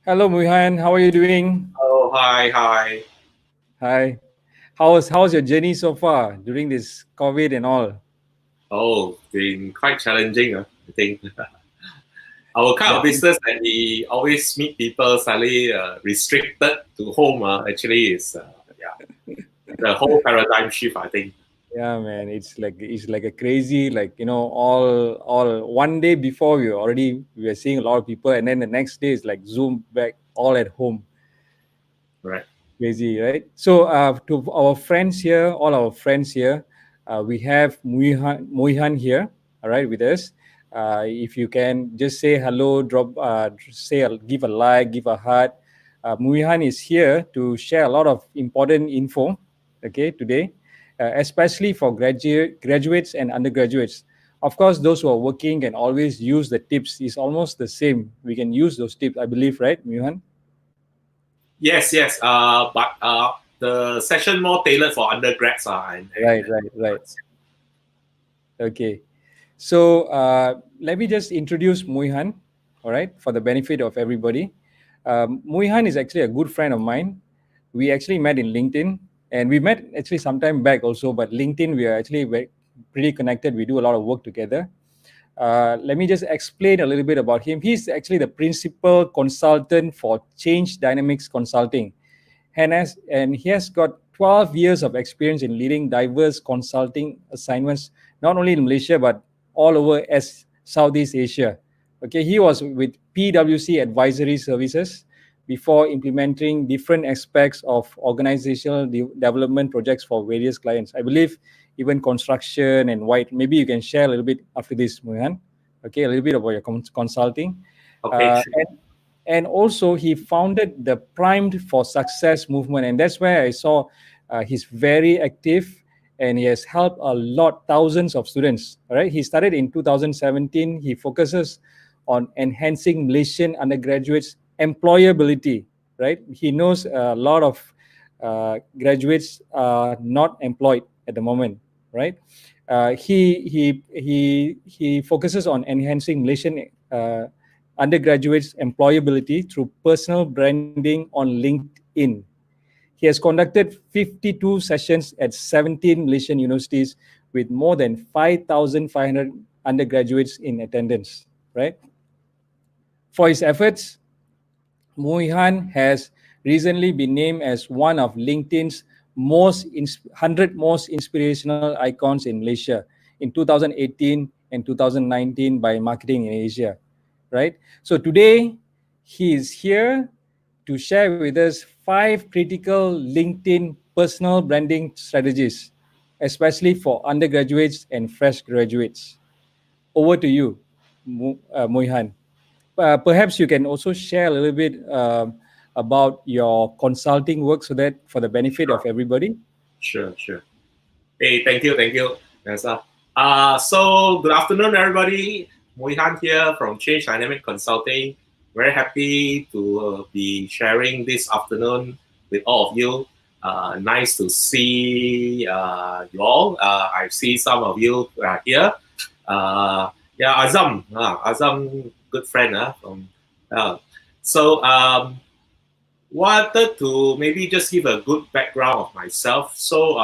Hello, Mui Han. How are you doing? Oh, hi, hi. Hi. How's your journey so far during this COVID and all? Oh, been quite challenging, I think. Our kind of Yeah, business that we always meet people slightly restricted to home, actually is, the whole paradigm shift, I think. yeah, man. It's like a crazy, all one day before we are seeing a lot of people, and then the next day is like Zoom back all at home. Right. Crazy, right? So, to our friends here, all our friends here, we have Mui Han here, all right, with us. If you can just say hello, give a like, give a heart. Mui Han is here to share a lot of important info, okay, today, especially for graduates and undergraduates. Of course, those who are working can always use the tips. It's almost the same. We can use those tips, I believe, right, Mui Han? Yes, yes. But the session more tailored for undergrads Right, and right, right. graduates. Okay. So let me just introduce Mui Han, all right, for the benefit of everybody. Mui Han is actually a good friend of mine. We actually met in LinkedIn, and we met actually some time back also, but LinkedIn, we are actually pretty connected. We do a lot of work together. Let me just explain a little bit about him. He's actually the principal consultant for Change Dynamics Consulting, and he has got 12 years of experience in leading diverse consulting assignments, not only in Malaysia but all over Southeast Asia. Okay, he was with PwC Advisory Services before implementing different aspects of organizational development projects for various clients. I believe even construction and white. Maybe you can share a little bit after this, Mohan. Okay, a little bit about your consulting. Okay, Uh, sure. and and also he founded the Primed for Success movement, and that's where I saw he's very active, and he has helped a lot, thousands of students. All right, he started in 2017. He focuses on enhancing Malaysian undergraduates employability. Right, he knows a lot of graduates are not employed at the moment. Right, he focuses on enhancing Malaysian undergraduates' employability through personal branding on LinkedIn. He has conducted 52 sessions at 17 Malaysian universities with more than 5,500 undergraduates in attendance. Right? For his efforts, Mui Han has recently been named as one of LinkedIn's 100 most inspirational icons in Malaysia in 2018 and 2019 by Marketing in Asia. Right? So today, he is here to share with us 5 critical LinkedIn personal branding strategies, especially for undergraduates and fresh graduates. Over to you, Moihan. Perhaps you can also share a little bit about your consulting work so that for the benefit of Sure, everybody. sure, sure. Hey, thank you, Nessa. So good afternoon, everybody. Mui Han here from Change Dynamic Consulting. Very happy to be sharing this afternoon with all of you. Nice to see you all. I see some of you here. Yeah, Azam, good friend from. Uh, so wanted to maybe just give a good background of myself. So,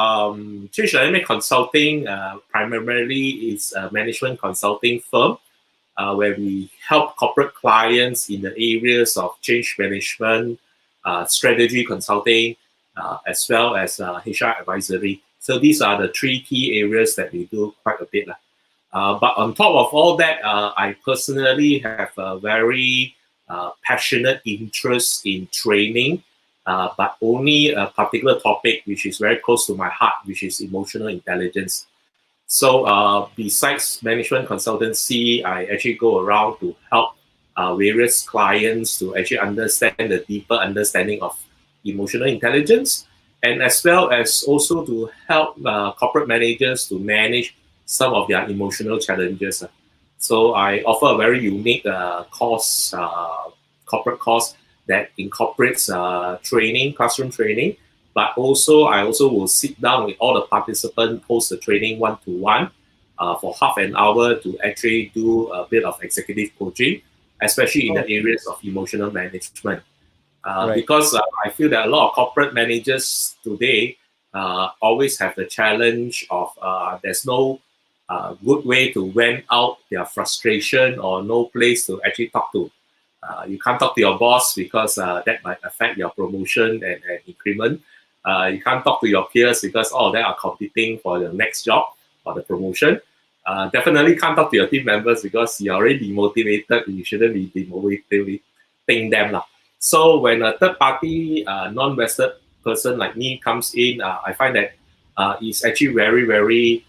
Change Dynamic Consulting primarily is a management consulting firm where we help corporate clients in the areas of change management, strategy consulting, as well as HR advisory. So these are the 3 key areas that we do quite a bit. But on top of all that, I personally have a very passionate interest in training, but only a particular topic which is very close to my heart, which is emotional intelligence. So, besides management consultancy, I actually go around to help various clients to actually understand the deeper understanding of emotional intelligence, and as well as also to help corporate managers to manage some of their emotional challenges. So, I offer a very unique corporate course that incorporates training, classroom training, but also I also will sit down with all the participants post the training one to one for half an hour to actually do a bit of executive coaching, especially in the Oh, areas of emotional management. Right. Because I feel that a lot of corporate managers today always have the challenge of there's no good way to vent out their frustration or no place to actually talk to. You can't talk to your boss because that might affect your promotion and increment. You can't talk to your peers because all of them are competing for the next job or the promotion. Definitely can't talk to your team members because you're already demotivated. You shouldn't be demotivating them. So when a third party non-vested person like me comes in, I find that it's actually very, very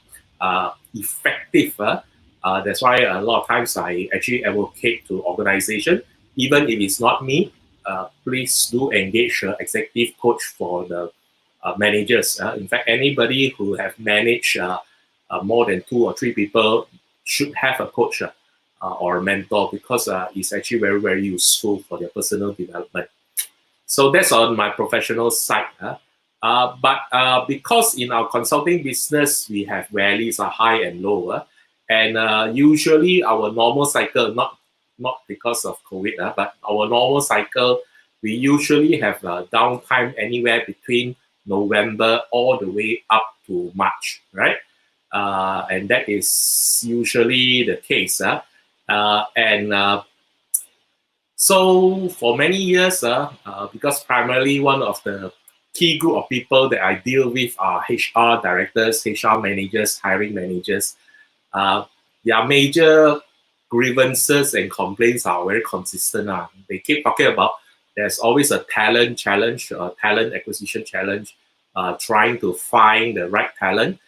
effective. That's why a lot of times I actually advocate to organization, even if it's not me, please do engage an executive coach for the managers. In fact, anybody who have managed more than 2 or 3 people should have a coach or a mentor because it's actually very, very useful for their personal development. So that's on my professional side. But because in our consulting business, we have valleys are high and low. And usually our normal cycle, not because of COVID, but our normal cycle, we usually have downtime anywhere between November all the way up to March, right? And that is usually the case. So for many years, because primarily one of the key group of people that I deal with are HR directors, HR managers, hiring managers. Their major grievances and complaints are very consistent. They keep talking about there's always a talent challenge, talent acquisition challenge, trying to find the right talent,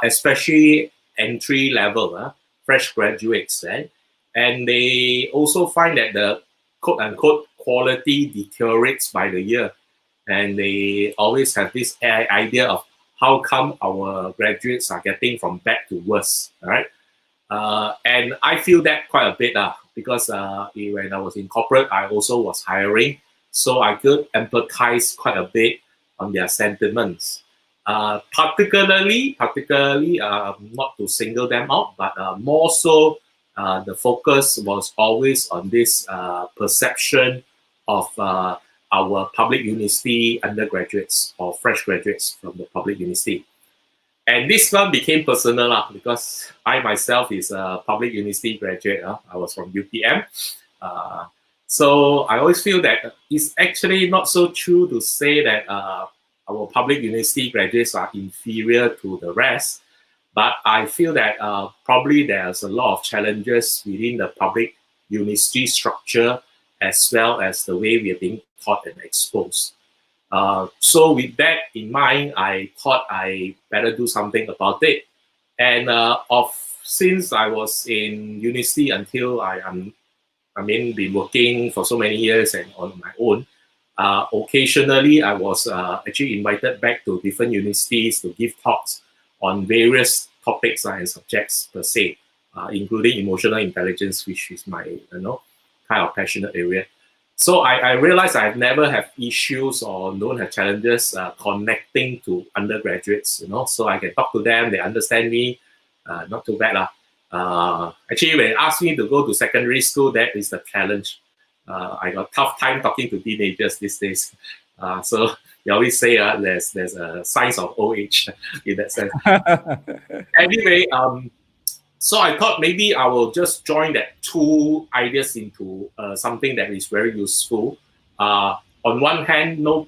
especially entry level, fresh graduates. Right? And they also find that the quote unquote quality deteriorates by the year. And they always have this idea of how come our graduates are getting from bad to worse, right? And I feel that quite a bit because when I was in corporate, I also was hiring. So I could empathize quite a bit on their sentiments. Particularly, not to single them out, but more so, the focus was always on this perception of our public university undergraduates or fresh graduates from the public university. And this one became personal because I myself is a public university graduate. I was from UPM. So I always feel that it's actually not so true to say that our public university graduates are inferior to the rest. But I feel that probably there's a lot of challenges within the public university structure as well as the way we are being taught and exposed. So with that in mind, I thought I better do something about it. And since I was in university until been working for so many years and on my own, occasionally I was actually invited back to different universities to give talks on various topics and subjects per se, including emotional intelligence, which is my kind of passionate area. So I realized I've never have issues or don't have challenges connecting to undergraduates, so I can talk to them, they understand me, not too bad. Actually, when they ask me to go to secondary school, that is the challenge. I got tough time talking to teenagers these days. So they always say there's a signs of old age in that sense. Anyway, so I thought maybe I will just join that 2 ideas into something that is very useful. On one hand, no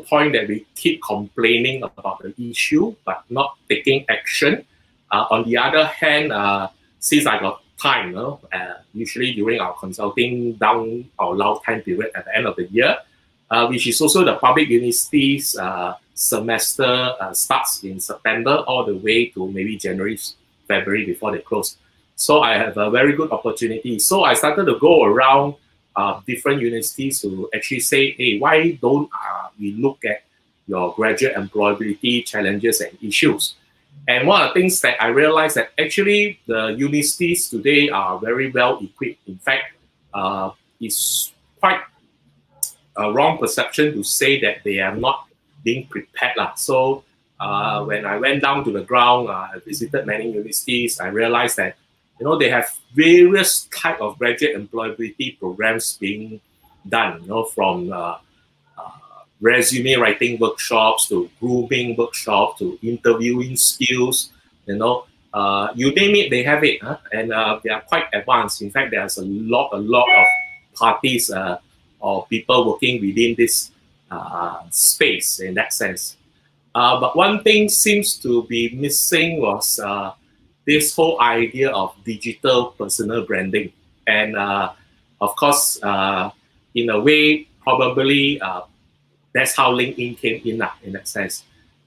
point that we keep complaining about the issue but not taking action. On the other hand, since I got time, usually during our consulting down our long time period at the end of the year, which is also the public universities semester starts in September all the way to maybe January, February before they close. So I have a very good opportunity. So I started to go around different universities to actually say, hey, why don't we look at your graduate employability challenges and issues? And one of the things that I realized that actually the universities today are very well equipped. In fact, it's quite a wrong perception to say that they are not being prepared. So when I went down to the ground, I visited many universities, I realized that they have various type of graduate employability programs being done, from resume writing workshops to grooming workshops to interviewing skills, you name it, they have it, and they are quite advanced. In fact, there's a lot of parties or people working within this space in that sense. But one thing seems to be missing was this whole idea of digital personal branding. And of course, in a way, probably that's how LinkedIn came in that sense.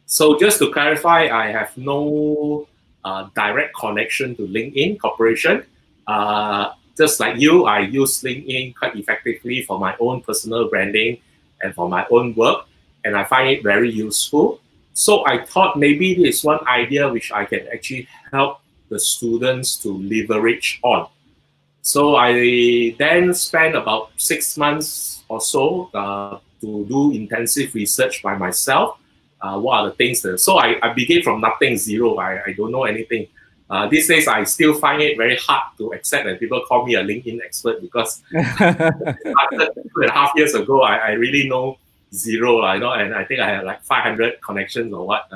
So just to clarify, I have no direct connection to LinkedIn Corporation. Just like you, I use LinkedIn quite effectively for my own personal branding and for my own work, and I find it very useful. So I thought maybe this is one idea which I can actually help the students to leverage on. So I then spent about 6 months or so to do intensive research by myself. What are the things that, so I began from nothing, zero. I don't know anything. These days, I still find it very hard to accept when people call me a LinkedIn expert, because after 2.5 years ago, I really know zero, and I think I had like 500 connections or what.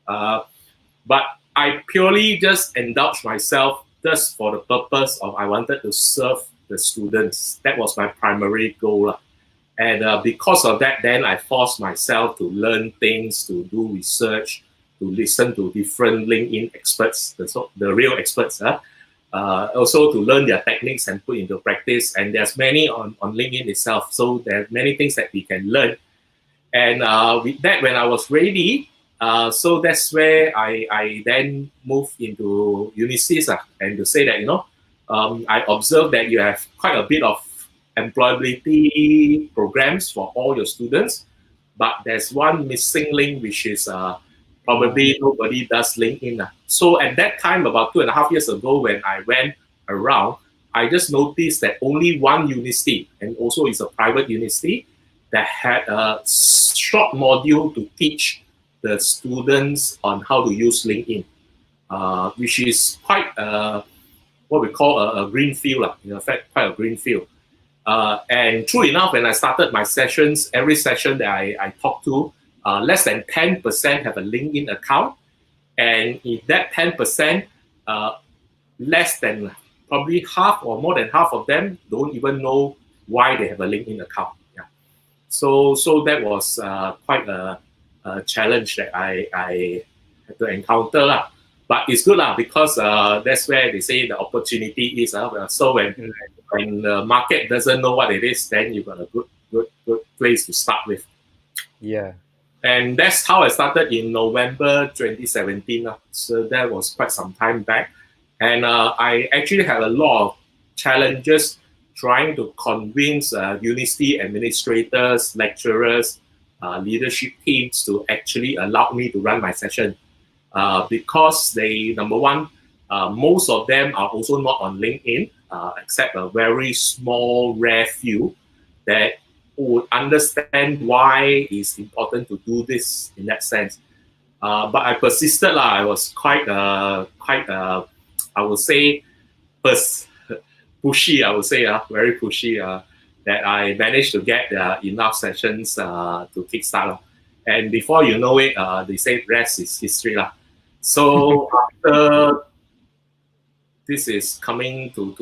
But I purely just indulged myself just for the purpose of I wanted to serve the students. That was my primary goal. And because of that, then I forced myself to learn things, to do research, to listen to different LinkedIn experts, the real experts, also to learn their techniques and put into practice. And there's many on LinkedIn itself. So there are many things that we can learn. And with that, when I was ready, so that's where I then moved into universities, and to say that, I observed that you have quite a bit of employability programs for all your students, but there's one missing link, which is probably nobody does LinkedIn. So at that time, about 2.5 years ago, when I went around, I just noticed that only one university, and also it's a private university, that had a short module to teach the students on how to use LinkedIn, which is quite what we call a green field, in fact, quite a green field. And true enough, when I started my sessions, every session that I talked to, less than 10% have a LinkedIn account. And in that 10%, less than probably half or more than half of them don't even know why they have a LinkedIn account. Yeah. So that was quite a challenge that I had to encounter. But it's good because that's where they say the opportunity is. So when the market doesn't know what it is, then you've got a good place to start with. Yeah. And that's how I started in November 2017. So that was quite some time back. And I actually had a lot of challenges trying to convince university administrators, lecturers, leadership teams to actually allow me to run my session. Because they, number one, most of them are also not on LinkedIn, except a very small, rare few that would understand why it's important to do this in that sense. But I persisted. I was quite, I would say, pushy. I would say, very pushy. That I managed to get enough sessions to kickstart. And before you know it, they say rest is history. So after this is coming to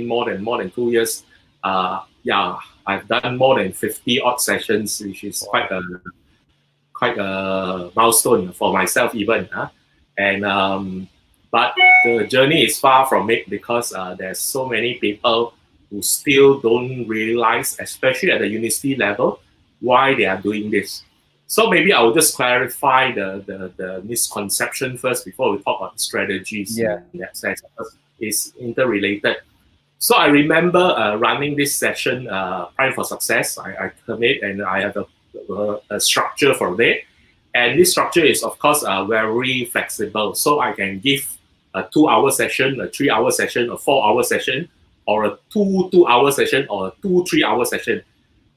more than 2 years, I've done more than 50 odd sessions, which is quite a milestone for myself even. And but the journey is far from it, because there's so many people who still don't realize, especially at the university level, why they are doing this. So maybe I will just clarify the misconception first before we talk about strategies in that sense, because it's interrelated. So I remember running this session, Prime for Success. I commit, and I have a structure for it. And this structure is, of course, very flexible. So I can give a 2-hour session, a 3-hour session, a 4-hour session, or a 2-2-hour session, or a 2-3-hour session,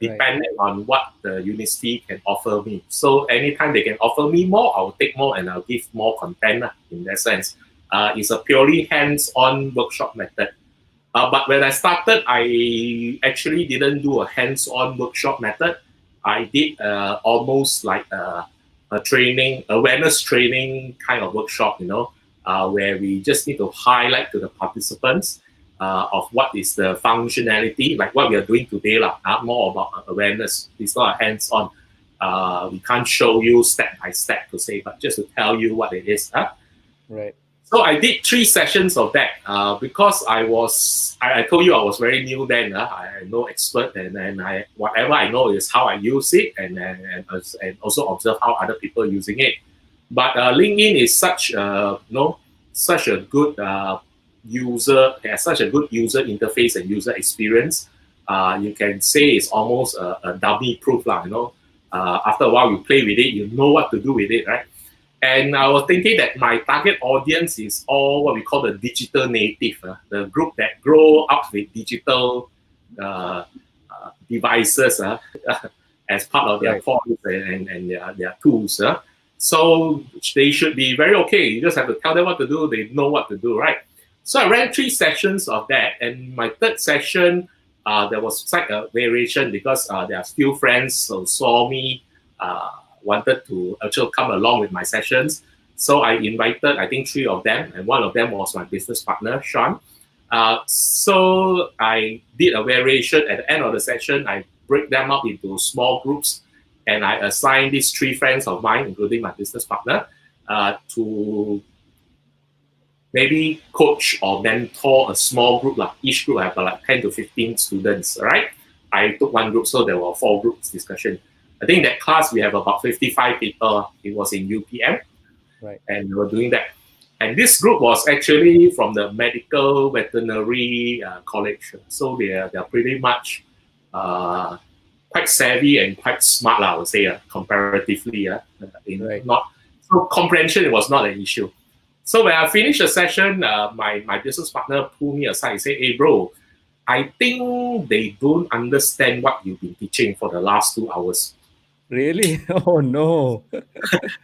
depending on what the university can offer me. So anytime they can offer me more, I'll take more and I'll give more content in that sense. It's a purely hands-on workshop method. But when I started, I actually didn't do a hands-on workshop method. I did almost like a training, awareness training kind of workshop, where we just need to highlight to the participants of what is the functionality, like what we are doing today, more about awareness. It's not hands-on. We can't show you step by step to say, but just to tell you what it is. Right. So I did 3 sessions of that because I told you I was very new then. I am no expert, and whatever I know is how I use it, and also observe how other people are using it. But LinkedIn is such such a good user, has such a good user interface and user experience. You can say it's almost a dummy proof, after a while you play with it, you know what to do with it, right? And I was thinking that my target audience is all what we call the digital native, the group that grow up with digital devices as part of their toys and their tools. So they should be very okay. You just have to tell them what to do. They know what to do, right? So I ran 3 sessions of that. And my 3rd session, there was like a variation because there are few friends who saw me wanted to actually come along with my sessions. So I invited, I think, 3 of them, and one of them was my business partner, Sean. So I did a variation at the end of the session. I break them up into small groups, and I assigned these 3 friends of mine, including my business partner, to maybe coach or mentor a small group. Each group have like 10 to 15 students, right? I took one group, so there were 4 groups discussion. I think that class we have about 55 people. It was in UPM, right? And we were doing that. And this group was actually from the medical veterinary college, so they are pretty much quite savvy and quite smart, I would say, comparatively. Not so comprehension was not an issue. So when I finished the session, my business partner pulled me aside and said, "Hey, bro, I think they don't understand what you've been teaching for the last 2 hours." Really? Oh no.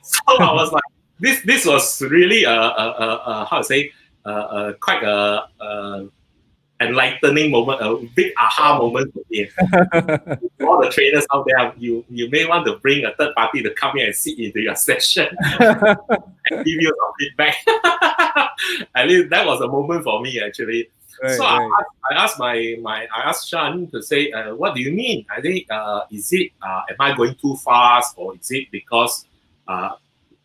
So I was like, this was really how to say quite a enlightening moment, a big aha moment for me. All the trainers out there, you may want to bring a third party to come in and sit into your session and give you some feedback. At least that was a moment for me actually. So I asked Sean to say, what do you mean? I think is it am I going too fast, or is it because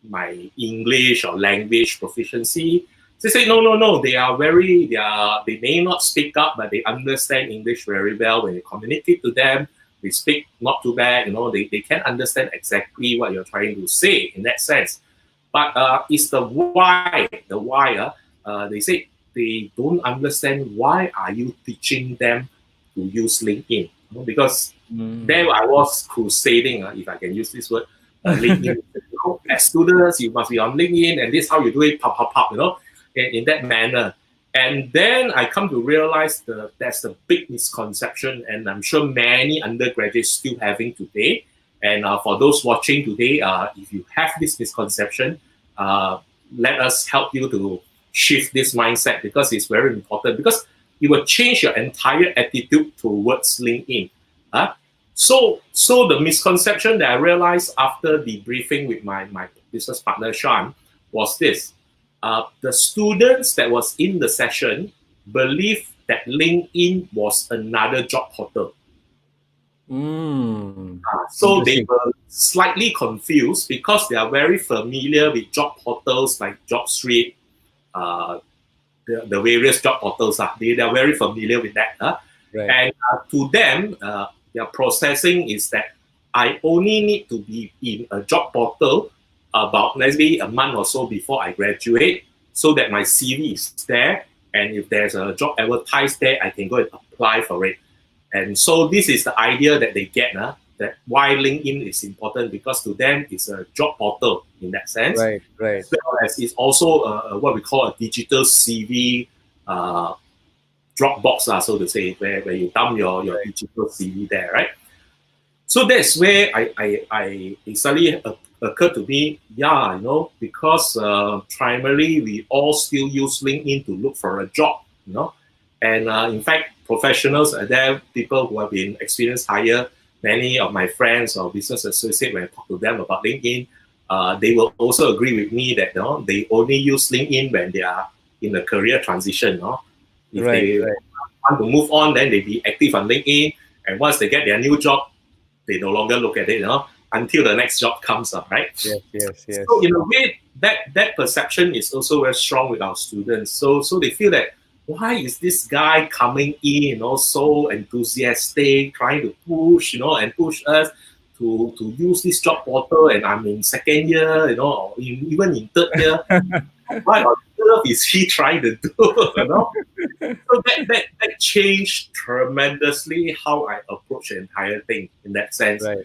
my English or language proficiency? They say no. They may not speak up, but they understand English very well. When you communicate to them, they speak not too bad. They can understand exactly what you're trying to say in that sense. But it's the why. They say they don't understand why are you teaching them to use LinkedIn, because there I was crusading, if I can use this word, LinkedIn. As students, you must be on LinkedIn, and this is how you do it, pop, in that manner. And then I come to realize that's the big misconception, and I'm sure many undergraduates still having today. And for those watching today, if you have this misconception, let us help you to shift this mindset, because it's very important, because it will change your entire attitude towards LinkedIn. So the misconception that I realized after debriefing with my business partner, Sean, was this. The students that was in the session believed that LinkedIn was another job portal. So they were slightly confused because they are very familiar with job portals like JobStreet, the various job portals. They are very familiar with that. And to them, their processing is that I only need to be in a job portal about, let's say, a month or so before I graduate, so that my CV is there, and if there's a job advertised there, I can go and apply for it. And so this is the idea that they get, that why LinkedIn is important, because to them it's a job portal in that sense. Right. As well as it's also what we call a digital CV Dropbox, so to say, where you dump your digital CV there, right? So that's where it suddenly occurred to me, because primarily we all still use LinkedIn to look for a job, and in fact, professionals are there, people who have been experienced higher, many of my friends or business associates, when I talk to them about LinkedIn, they will also agree with me that they only use LinkedIn when they are in a career transition. If they want to move on, then they be active on LinkedIn. And once they get their new job, they no longer look at it, until the next job comes up, right? Yes. So in a way, that perception is also very strong with our students. So they feel that why is this guy coming in, so enthusiastic, trying to push, and push us to use this job portal, and I'm in second year, or even in third year. What on earth is he trying to do? So that changed tremendously how I approach the entire thing in that sense. Right.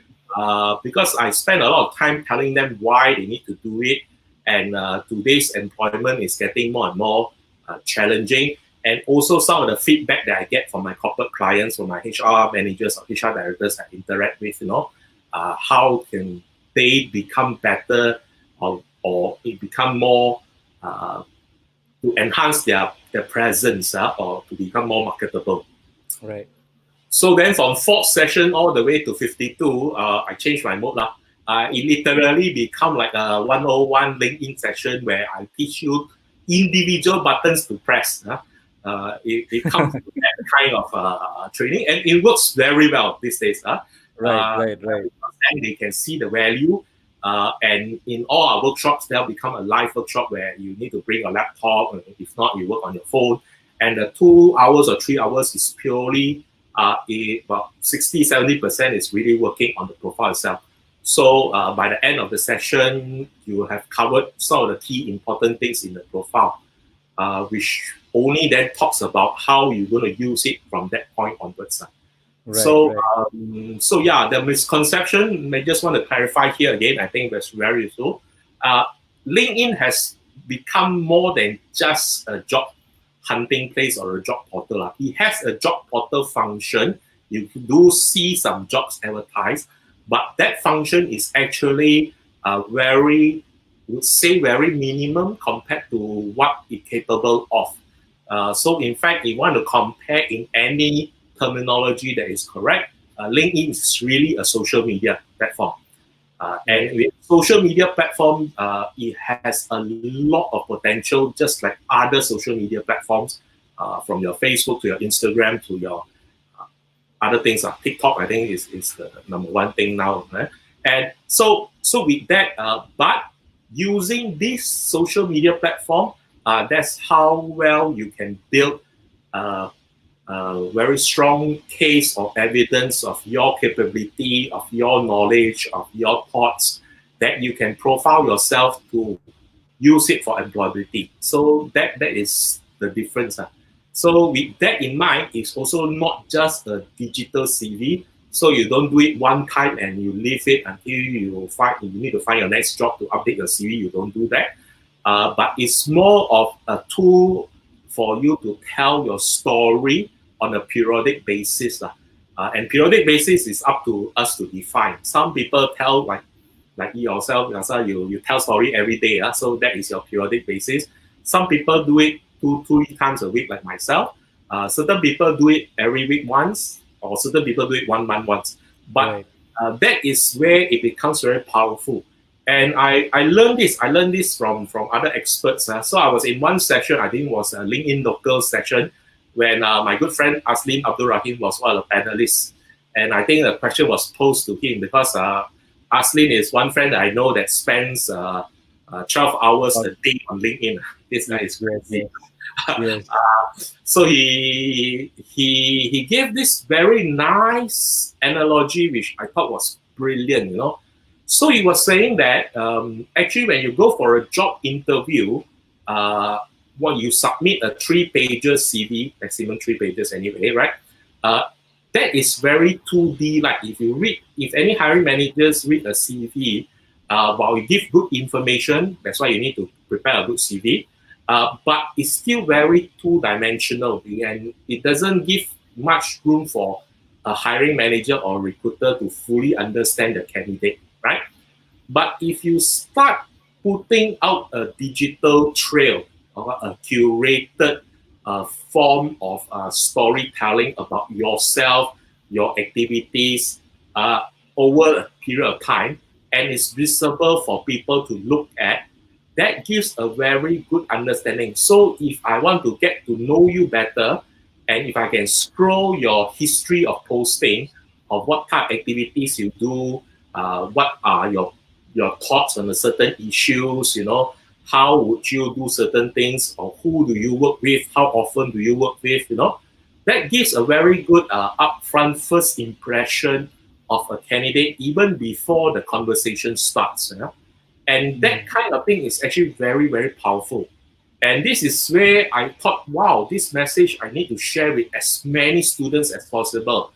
Because I spend a lot of time telling them why they need to do it, and today's employment is getting more and more challenging. And also some of the feedback that I get from my corporate clients, from my HR managers or HR directors I interact with, how can they become better or become more to enhance their presence or to become more marketable. Right. So then from 4th session all the way to 52, I changed my mode. It literally become like a 101 LinkedIn session where I teach you individual buttons to press. It comes to that kind of training, and it works very well these days. Right. And they can see the value. And in all our workshops, they'll become a live workshop where you need to bring a laptop. If not, you work on your phone. And the 2 hours or 3 hours is purely about 60-70% is really working on the profile itself. So by the end of the session, you have covered some of the key important things in the profile, which only then talks about how you're going to use it from that point onwards. So yeah, the misconception, I just want to clarify here again, I think that's very useful. LinkedIn has become more than just a job hunting place or a job portal. It has a job portal function. You do see some jobs advertised, but that function is actually very minimum compared to what it's capable of. So in fact, if you want to compare in any terminology that is correct, LinkedIn is really a social media platform. And with social media platform, it has a lot of potential, just like other social media platforms, from your Facebook to your Instagram to your other things. TikTok, I think, is the number one thing now. Right? And so with that, but using this social media platform, that's how well you can build a very strong case of evidence of your capability, of your knowledge, of your thoughts, that you can profile yourself to use it for employability. So that is the difference. So with that in mind, it's also not just a digital CV. So you don't do it one time and you leave it until you need to find your next job to update your CV. You don't do that. But it's more of a tool for you to tell your story on a periodic basis. And periodic basis is up to us to define. Some people tell, like yourself, you tell story every day. So that is your periodic basis. Some people do it 2-3 times a week, like myself. Certain people do it every week once, or certain people do it 1 month once. But that is where it becomes very powerful. And I learned this from other experts. So I was in one session, I think it was a LinkedIn local session, when my good friend Aslin Abdul Rahim was one of the panelists. And I think the question was posed to him because Aslin is one friend that I know that spends 12 hours a day on LinkedIn. This guy is crazy. Yes. So he gave this very nice analogy, which I thought was brilliant, So he was saying that actually when you go for a job interview, when you submit a 3-pager CV, maximum 3 pages anyway, right? That is very 2D. Like if any hiring managers read a CV, while you give good information, that's why you need to prepare a good CV. But it's still very 2-dimensional, and it doesn't give much room for a hiring manager or recruiter to fully understand the candidate, right? But if you start putting out a digital trail or a curated form of storytelling about yourself, your activities, over a period of time and is visible for people to look at, that gives a very good understanding. So if I want to get to know you better, and if I can scroll your history of posting, of what type of activities you do, what are your thoughts on a certain issues, how would you do certain things, or who do you work with, how often do you work with, that gives a very good upfront first impression of a candidate even before the conversation starts. And that kind of thing is actually very, very powerful. And this is where I thought, wow, this message I need to share with as many students as possible.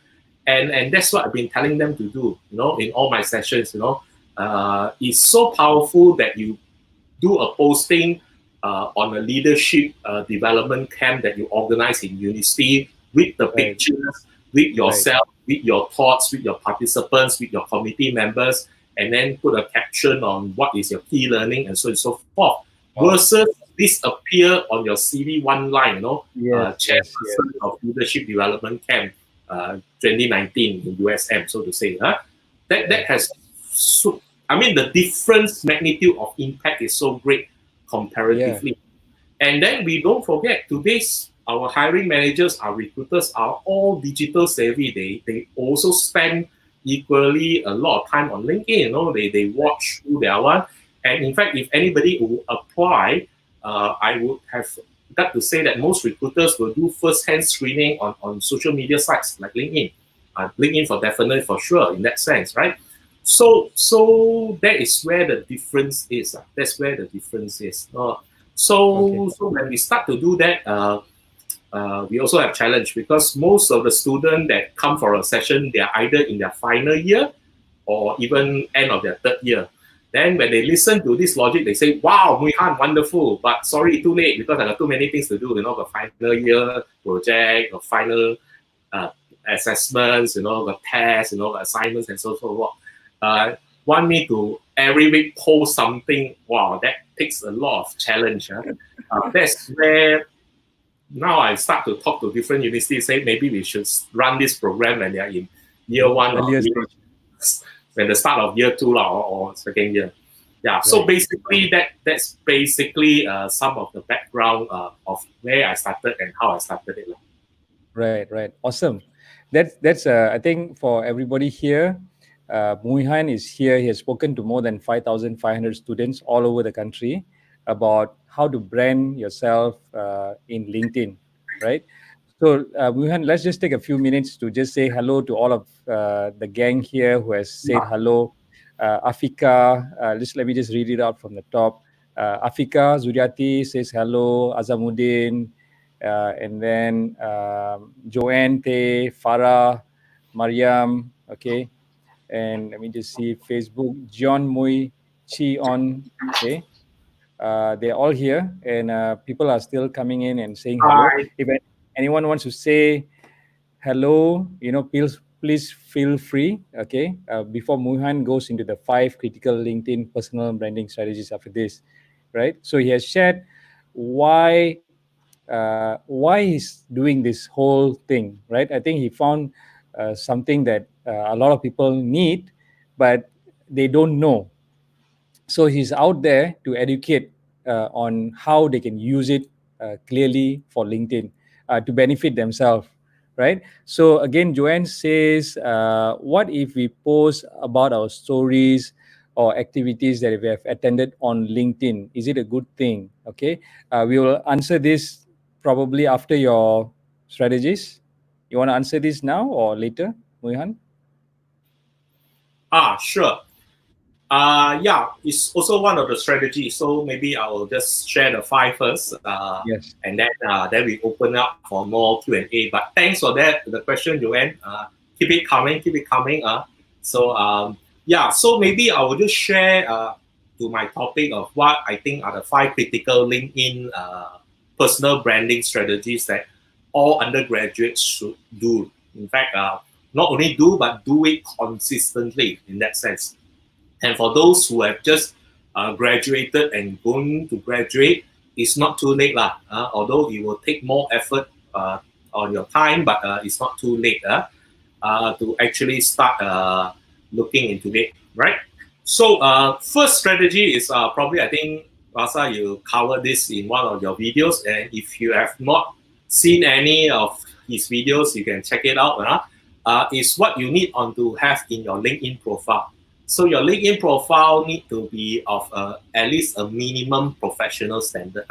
And that's what I've been telling them to do, in all my sessions, it's so powerful that you do a posting on a leadership development camp that you organize in university with the Right. pictures, with Right. yourself, with your thoughts, with your participants, with your committee members, and then put a caption on what is your key learning and so on and so forth. Wow. Versus disappear on your CV one line, Yes. Yes. Yes. chairperson of leadership development camp 2019 in USM, so to say. That Right. has so, I mean, the difference magnitude of impact is so great Yeah. comparatively. And then we don't forget today's our hiring managers, our recruiters are all digital savvy. They also spend equally a lot of time on LinkedIn. They watch who they are. And in fact, if anybody will apply, I would have got to say that most recruiters will do first-hand screening on social media sites like LinkedIn. LinkedIn for definite, for sure, in that sense, right? So that is where the difference is. That's where the difference is. Okay. So when we start to do that, we also have challenge because most of the students that come for a session, they are either in their final year or even end of their third year. Then when they listen to this logic, they say, wow, Mui Han, wonderful, but sorry, too late because I got too many things to do, the final year project, the final uh, assessments, the tests, the assignments and so forth. Want me to every week post something, wow, that takes a lot of challenge. That's where now I start to talk to different universities, say maybe we should run this program when they are in year one or Earlier year, stage. when the start of year two or second year. Yeah, so Right. basically that's basically some of the background of where I started and how I started it. Right, right. Awesome. That's I think for everybody here, Mui Han is here. He has spoken to more than 5,500 students all over the country about how to brand yourself in LinkedIn, right? So, Mui Han, let's just take a few minutes to just say hello to all of the gang here who has said Yeah. hello. Afika, let me just read it out from the top. Afika Zuriati says hello. Azamuddin, and then Joanne, Tay, Farah, Mariam, okay, and let me just see Facebook, John Mui, Chi On, okay, they're all here, and people are still coming in and saying hello. Hi. If anyone wants to say hello, please feel free, okay, before Muhan goes into the 5 critical LinkedIn personal branding strategies after this, right? So he has shared why he's doing this whole thing, right? I think he found something that a lot of people need, but they don't know. So he's out there to educate on how they can use it clearly for LinkedIn to benefit themselves, right? So again, Joanne says, what if we post about our stories or activities that we have attended on LinkedIn? Is it a good thing? Okay, we will answer this probably after your strategies. You want to answer this now or later, Muihan? Sure. Yeah, it's also one of the strategies. So maybe I will just share the five first, Yes. and then we open up for more Q&A. But thanks for that, the question, Joanne. Keep it coming, keep it coming. Yeah, so maybe I will just share to my topic of what I think are the 5 critical LinkedIn personal branding strategies that all undergraduates should do. In fact, not only do, but do it consistently in that sense. And for those who have just graduated and going to graduate, it's not too late lah. Although it will take more effort on your time, but it's not too late. to actually start looking into it, right? So first strategy is probably, I think, Rasa, you covered this in one of your videos, and if you have not seen any of his videos, you can check it out. Is what you need on to have in your LinkedIn profile. So your LinkedIn profile need to be of at least a minimum professional standard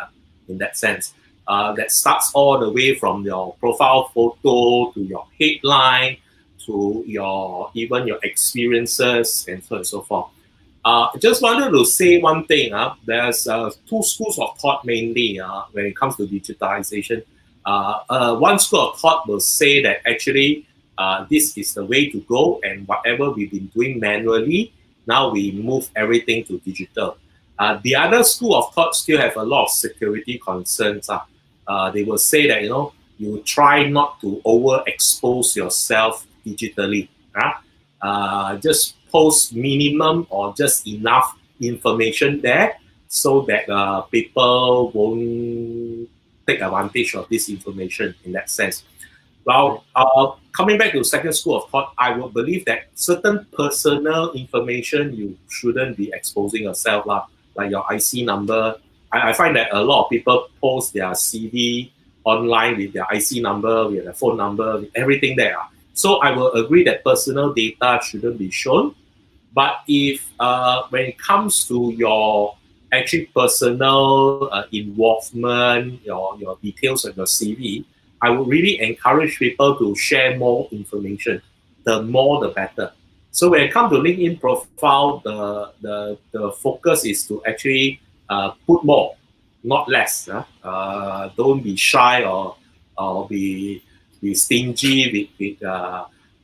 in that sense. That starts all the way from your profile photo to your headline to your even your experiences and so on and so forth. Just wanted to say one thing. There's two schools of thought mainly when it comes to digitalization. One school of thought will say that actually this is the way to go, and whatever we've been doing manually, now we move everything to digital. The other school of thought still have a lot of security concerns. They will say that you try not to overexpose yourself digitally. Just post minimum or just enough information there so that people won't take advantage of this information in that sense. Well, coming back to second school of thought, I would believe that certain personal information you shouldn't be exposing yourself, like your IC number. I find that a lot of people post their CV online with their IC number, with their phone number, with everything there. So I will agree that personal data shouldn't be shown. But if when it comes to your actually personal involvement, your details of your CV, I would really encourage people to share more information. The more, the better. So when it comes to LinkedIn profile, the focus is to actually put more, not less. Don't be shy or be stingy with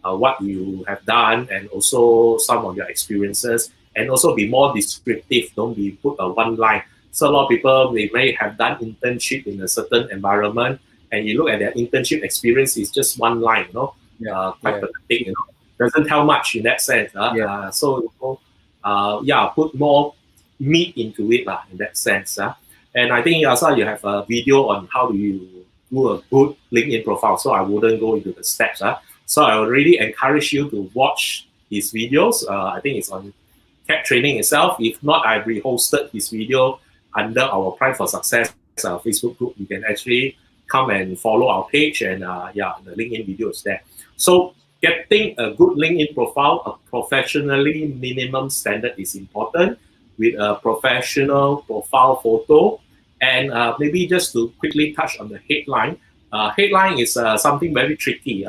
what you have done, and also some of your experiences, and also be more descriptive. Don't be put a one line. So a lot of people, they may have done internship in a certain environment, and you look at their internship experience, it's just one line, quite pathetic, doesn't tell much in that sense. Put more meat into it in that sense. And I think, Yasa, you have a video on how do you do a good LinkedIn profile, so I wouldn't go into the steps. So I would really encourage you to watch his videos. I think it's on CAP Training itself. If not, I've rehosted his video under our Pride for Success Facebook group. You can actually come and follow our page, and the LinkedIn video is there. So getting a good LinkedIn profile, a professionally minimum standard is important, with a professional profile photo. And maybe just to quickly touch on the headline. Headline is something very tricky.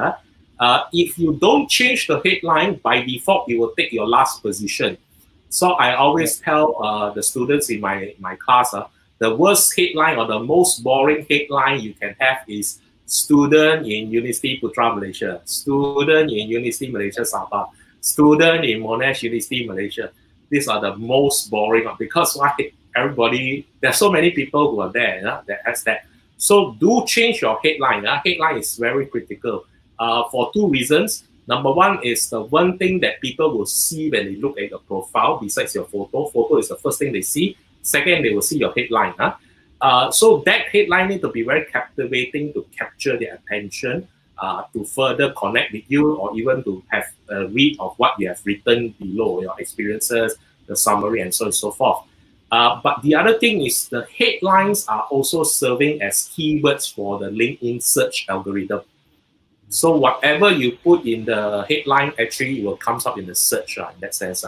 If you don't change the headline, by default, it will take your last position. So I always tell the students in my class, the worst headline or the most boring headline you can have is student in University Putra Malaysia, student in University Malaysia Sabah, student in Monash University Malaysia. These are the most boring one, because why? Everybody, there's so many people who are there that has that. So do change your headline. Headline is very critical for two reasons. Number one is the one thing that people will see when they look at your profile, besides your photo. Photo is the first thing they see. Second, they will see your headline. So that headline need to be very captivating to capture their attention, to further connect with you, or even to have a read of what you have written below, your experiences, the summary, and so on and so forth. But the other thing is the headlines are also serving as keywords for the LinkedIn search algorithm. So whatever you put in the headline, actually it will come up in the search in that sense.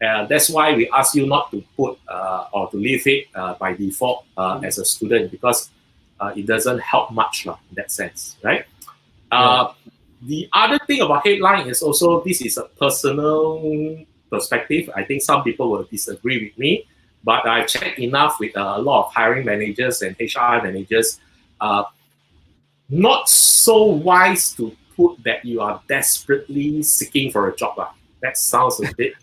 That's why we ask you not to put or to leave it by default as a student, because it doesn't help much in that sense, right? The other thing about headline is also, this is a personal perspective. I think some people will disagree with me, but I checked enough with a lot of hiring managers and HR managers. Not so wise to put that you are desperately seeking for a job. That sounds a bit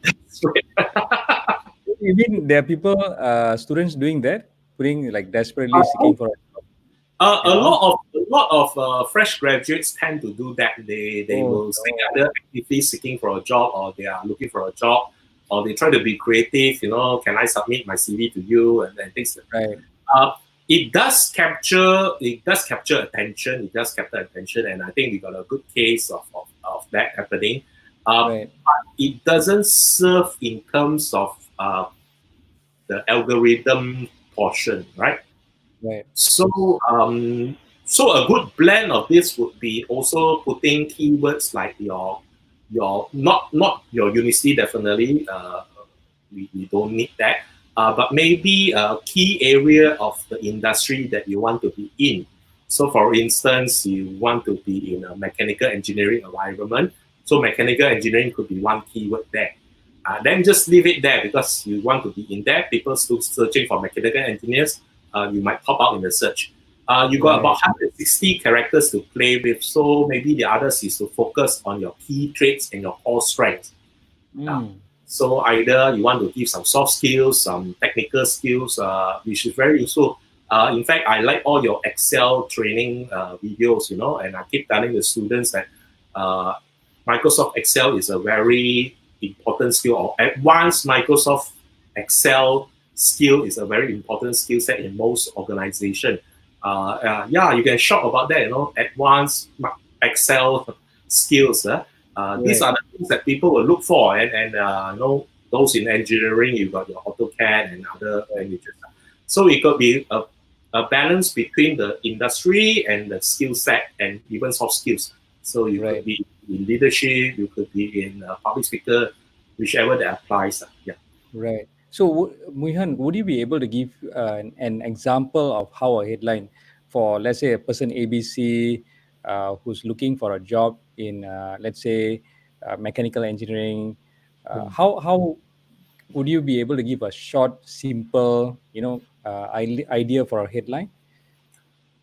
You mean there are people, students doing that, putting like desperately seeking for a job? A lot of fresh graduates tend to do that. They will say either actively seeking for a job, or they are looking for a job, or they try to be creative. Can I submit my CV to you, and things like that. it does capture attention. It does capture attention, and I think we got a good case of that happening. Right. But it doesn't serve in terms of the algorithm portion, right? Right. So, so a good blend of this would be also putting keywords like your not your university definitely. We don't need that. But maybe a key area of the industry that you want to be in. So, for instance, you want to be in a mechanical engineering environment. So, mechanical engineering could be one keyword there. Then just leave it there because you want to be in there. People still searching for mechanical engineers. You might pop out in the search. You got about Right. 160 characters to play with. So maybe the others is to focus on your key traits and your core strengths. Yeah. Mm. So either you want to give some soft skills, some technical skills, which is very useful. In fact, I like all your Excel training videos, and I keep telling the students that uh, Microsoft Excel is a very important skill, or advanced Microsoft Excel skill is a very important skill set in most organizations. Yeah, you can shop about that, advanced Excel skills. These Right. are the things that people will look for, and those in engineering, you got your AutoCAD and other languages. So it could be a balance between the industry and the skill set and even soft skills. So you could Right. be in leadership, you could be in public speaker, whichever that applies. Yeah. Right. So, Muihan, would you be able to give an example of how a headline for, let's say, a person ABC who's looking for a job in, let's say, mechanical engineering? Mm. How would you be able to give a short, simple, idea for a headline?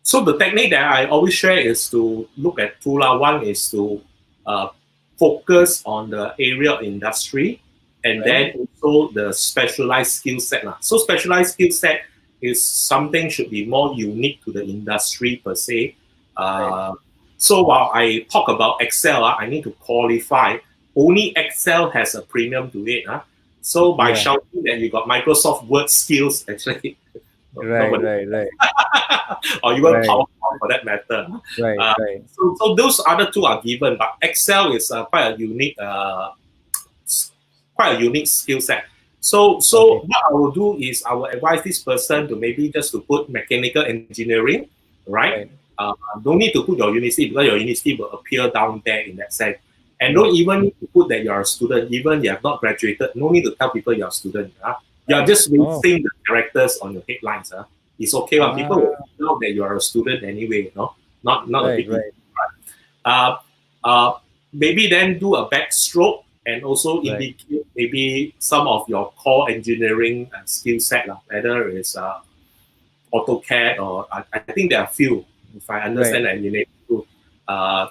So the technique that I always share is to look at two. One is to uh, focus on the area of industry, and Right. then also the specialized skill set. So specialized skill set is something should be more unique to the industry per se. Right. Uh, so while I talk about Excel, I need to qualify. Only Excel has a premium to it. So by Yeah. shouting that you got Microsoft Word skills, actually, Right. nobody Right. Right. or even Right. PowerPoint for that matter. Right. Uh, Right. so those other two are given, but Excel is quite a unique skill set. So Okay. what I will do is I will advise this person to maybe just to put mechanical engineering, right? Right. Don't need to put your university because your university will appear down there in that sense. And don't Right. even need to put that you're a student, even you have not graduated. No need to tell people you're a student. You're Right. just Oh. wasting the characters on your headlines. It's okay when people will Ah. know that you're a student anyway, not a Right. big deal. Right. Uh, uh, Maybe then do a backstroke and also Right. indicate maybe some of your core engineering skill set, whether it's AutoCAD or I think there are few, if I Right. understand that you need to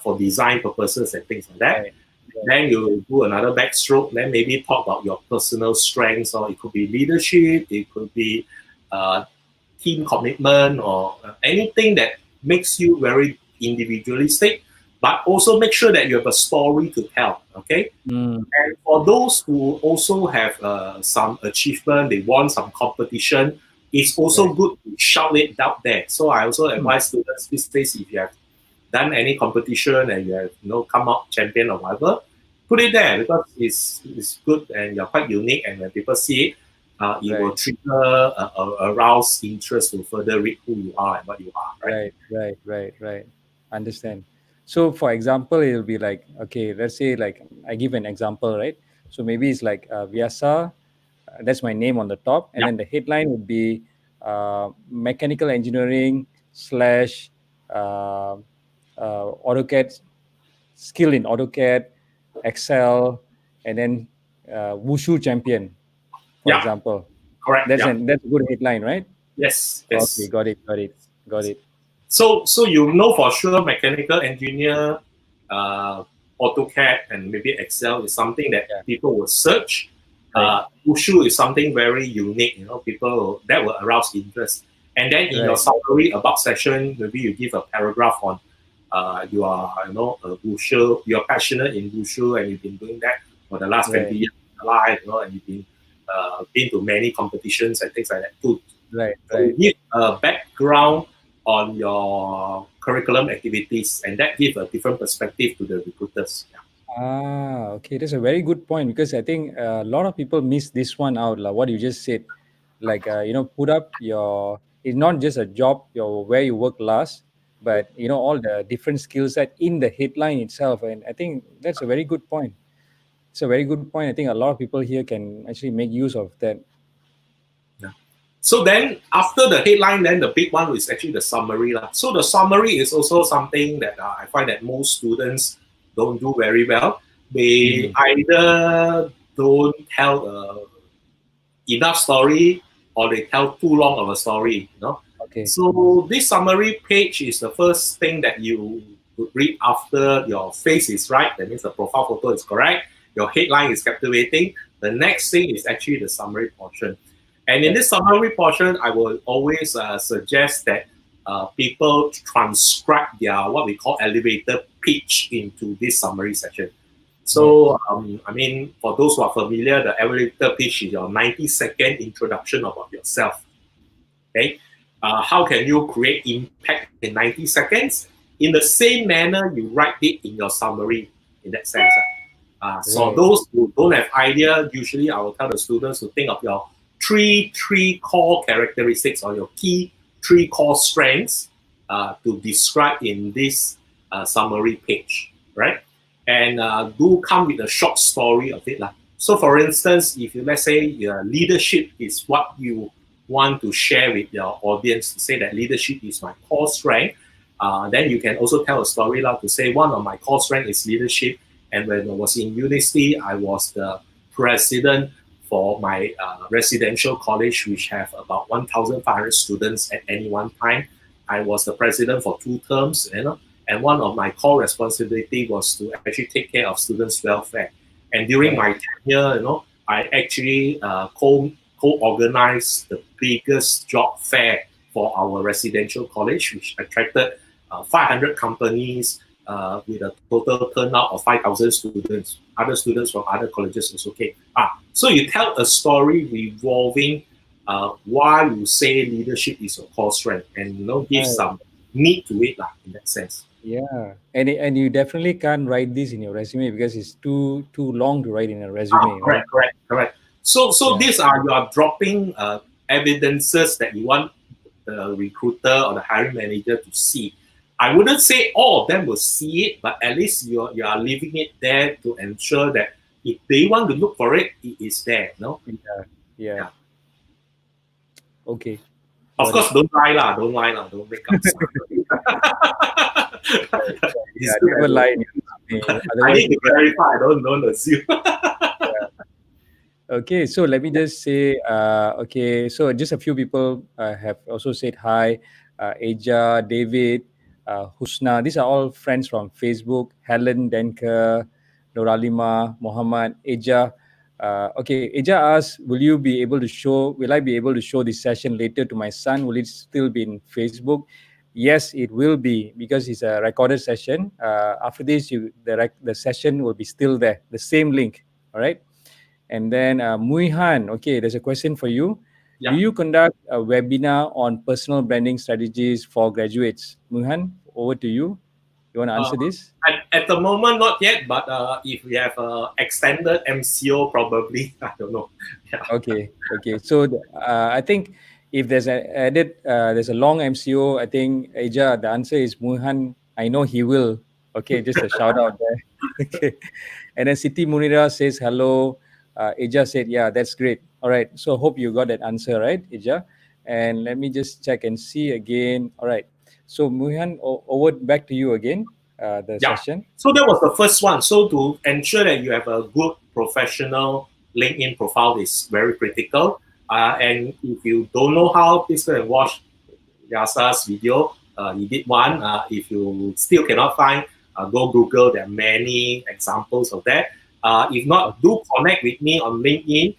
for design purposes and things like that. Right. Right. Then you do another backstroke, then maybe talk about your personal strengths, or it could be leadership, it could be uh, team commitment, or anything that makes you very individualistic, but also make sure that you have a story to tell. Okay. Mm. And for those who also have some achievement, they won some competition, it's also Right. good to shout it out there. So I also Mm. advise students these days, if you have done any competition and you have come out champion or whatever, put it there because it's good and you're quite unique. And when people see it, it will Right. trigger arouse interest to further read who you are and what you are. Right? Right. Right. Right. Right. Understand. So, for example, it'll be like, okay, let's say like I give an example, right? So maybe it's like Vyasa, that's my name on the top, and Yeah. then the headline would be mechanical engineering slash AutoCAD, skill in AutoCAD, Excel, and then Wushu champion, for Yeah. example. Correct. Yeah. That's a good headline, right? Yes. Okay, Yes. got it, got it, got it. So you know for sure mechanical engineer, uh, AutoCAD and maybe Excel is something that Yeah, people will search. right, Wushu is something very unique. That will arouse interest. And then in your right, summary about section, maybe you give a paragraph on you are a Wushu, you're passionate in Wushu and you've been doing that for the last 20 right, years of your life, and you've been to many competitions and things like that too. Right, So you right. give a background on your curriculum activities, and that gives a different perspective to the recruiters. Yeah. Okay, that's a very good point because I think a lot of people miss this one out, like what you just said. Like, put up your, it's not just a job, your where you work last, but all the different skill set in the headline itself. And I think that's a very good point. It's a very good point. I think a lot of people here can actually make use of that. Yeah. So then after the headline, then the big one is actually the summary. So the summary is also something that I find that most students don't do very well. They Mm, either don't tell enough story or they tell too long of a story. okay. So this summary page is the first thing that you would read after your face is right. That means the profile photo is correct. Your headline is captivating. The next thing is actually the summary portion. And in Right. this summary portion, I will always suggest that people transcribe their what we call elevator pitch into this summary section. Right. So, I mean, for those who are familiar, the elevator pitch is your 90-second introduction about yourself. Okay, how can you create impact in 90 seconds? In the same manner, you write it in your summary. In that sense, so Right. those who don't have idea, usually I will tell the students to think of your three core characteristics or your key three core strengths to describe in this summary page, right? And do come with a short story of it. So for instance, if you let's say your leadership is what you want to share with your audience, to say that leadership is my core strength, then you can also tell a story to say one of my core strengths is leadership. And when I was in university, I was the president for my residential college, which have about 1,500 students at any one time. I was the president for 2 terms, and one of my core responsibility was to actually take care of students' welfare. And during Right. my tenure, I actually co-organized the biggest job fair for our residential college, which attracted 500 companies with a total turnout of 5,000 students. Other students from other colleges also came. So you tell a story revolving why you say leadership is a core strength, and give Right. some meat to it in that sense. Yeah, and you definitely can't write this in your resume because it's too long to write in a resume, right? Correct. So Yeah. these are you are dropping evidences that you want the recruiter or the hiring manager to see. I wouldn't say all of them will see it, but at least you are leaving it there to ensure that if they want to look for it, it is there. Yeah. Yeah. Yeah. Okay. Of Got course, it. don't lie lah, don't lie lah, don't make up stuff. Yeah, It's good never lie in advice. your resume. I Otherwise, need to verify. Don't assume. okay, so let me just say, okay, so just a few people have also said hi. Aja, David, Husna, these are all friends from Facebook. Helen, Denker, Noralima, Muhammad, Aja. Okay, Aja asked, will I be able to show this session later to my son? Will it still be in Facebook? Yes, it will be because it's a recorded session. After this, the session will be still there, the same link, all right? And then Mui Han, okay, there's a question for you. Do Yeah. you conduct a webinar on personal branding strategies for graduates? Mui Han, over to you. You want to Uh, answer this? at the moment, not yet, but if we have extended MCO, probably. I don't know. Yeah. Okay, okay. So I think if there's a long MCO, I think Aja, the answer is Mui Han. I know he will. Okay, just a shout out there. Okay. And then Siti Munira says hello. Ija said, yeah, that's great. All right. So hope you got that answer, right, Ija? And let me just check and see again. All right. So Muhan, over back to you again, the Yeah. session. So that was the first one. So to ensure that you have a good professional LinkedIn profile is very critical. And if you don't know how, please go and watch Yasa's video. He did one. If you still cannot find, go Google. There are many examples of that. If not, do connect with me on LinkedIn.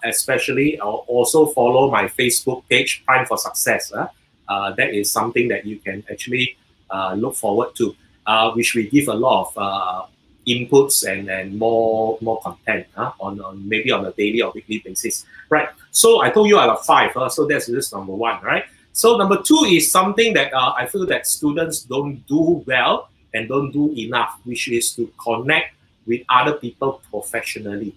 Especially, I'll also follow my Facebook page, Prime for Success. That is something that you can actually look forward to, which we give a lot of inputs and more content on maybe on a daily or weekly basis, right? So I told you I have 5, so that's just number 1, right? So number 2 is something that I feel that students don't do well and don't do enough, which is to connect with other people professionally.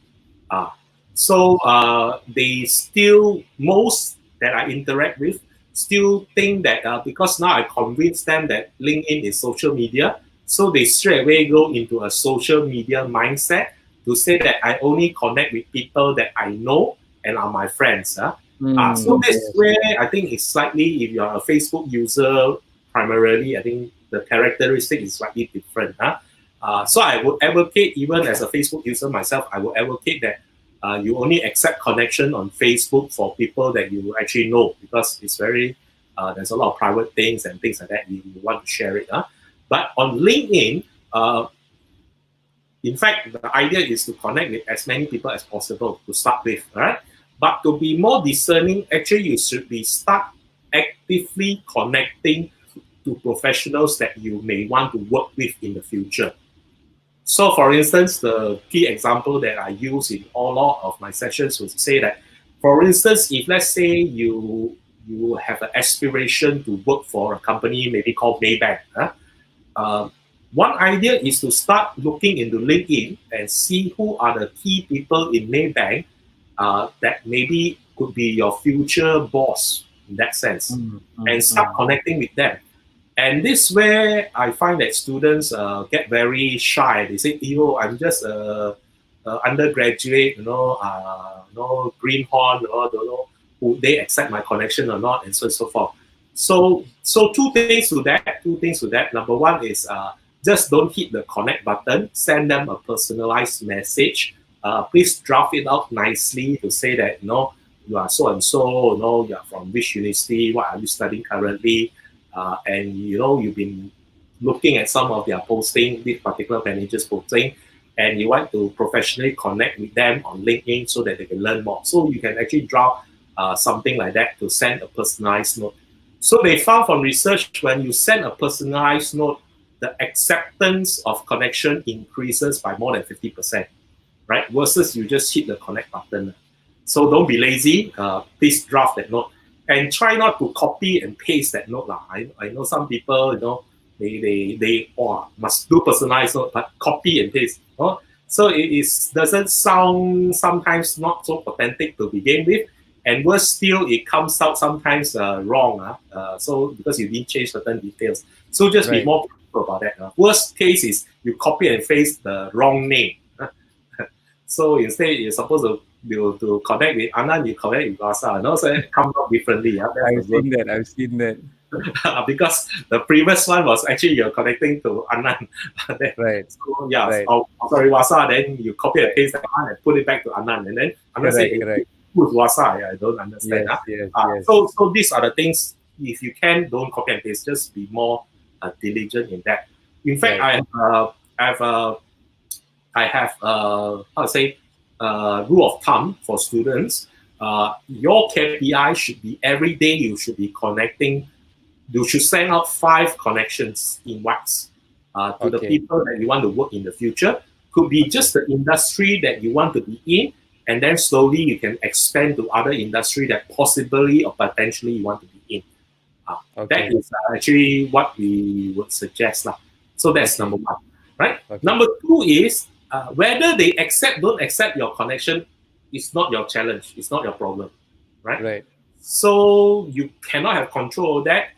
So they still, most that I interact with, still think that because now I convince them that LinkedIn is social media, so they straight away go into a social media mindset to say that I only connect with people that I know and are my friends. So that's where I think it's slightly, if you're a Facebook user primarily, I think the characteristic is slightly different. So I would advocate, even as a Facebook user myself, I would advocate that you only accept connection on Facebook for people that you actually know, because it's very, there's a lot of private things and things like that. You want to share it. But on LinkedIn, in fact, the idea is to connect with as many people as possible to start with, right? But to be more discerning, actually, you should be start actively connecting to professionals that you may want to work with in the future. So, for instance, the key example that I use in all of my sessions was to say that, for instance, if let's say you have an aspiration to work for a company maybe called Maybank, one idea is to start looking into LinkedIn and see who are the key people in Maybank that maybe could be your future boss in that sense, and start connecting with them. And this is where I find that students get very shy. They say, I'm just a undergraduate, greenhorn, don't know who they accept my connection or not, and so on and so forth. So two things to that. Number 1 is just don't hit the connect button. Send them a personalized message. Please draft it out nicely to say that, you are so and so, you are from which university, what are you studying currently, and you've been looking at some of their posting, this particular manager's posting, and you want to professionally connect with them on LinkedIn so that they can learn more. So you can actually draw something like that to send a personalized note. So they found from research, when you send a personalized note, the acceptance of connection increases by more than 50%, right? Versus you just hit the connect button. So don't be lazy. Please draft that note. And try not to copy and paste that note. I know some people, they must do personalized note, but copy and paste. So it doesn't sound sometimes not so authentic to begin with. And worse still, it comes out sometimes wrong. So because you didn't change certain details. So just be more careful about that. Worst case is you copy and paste the wrong name. So instead, you're supposed to connect with Anand, you connect with Rasa. So it comes out differently. I've seen that. Because the previous one was actually you're connecting to Anand. Right. So yeah, sorry, Wasa, then you copy and paste that one and put it back to Anand. And then Anand said, who's Wasa? I don't understand. Yes. So these are the things, if you can, don't copy and paste, just be more diligent in that. In fact, I have rule of thumb for students. Your KPI should be every day you should be connecting. You should send out 5 connections in wax to the people that you want to work in the future. Could be just the industry that you want to be in, and then slowly you can expand to other industry that possibly or potentially you want to be in. That is actually what we would suggest. So that's number 1. Right? Number 2 is whether they don't accept your connection is not your challenge. It's not your problem. Right? So you cannot have control of that.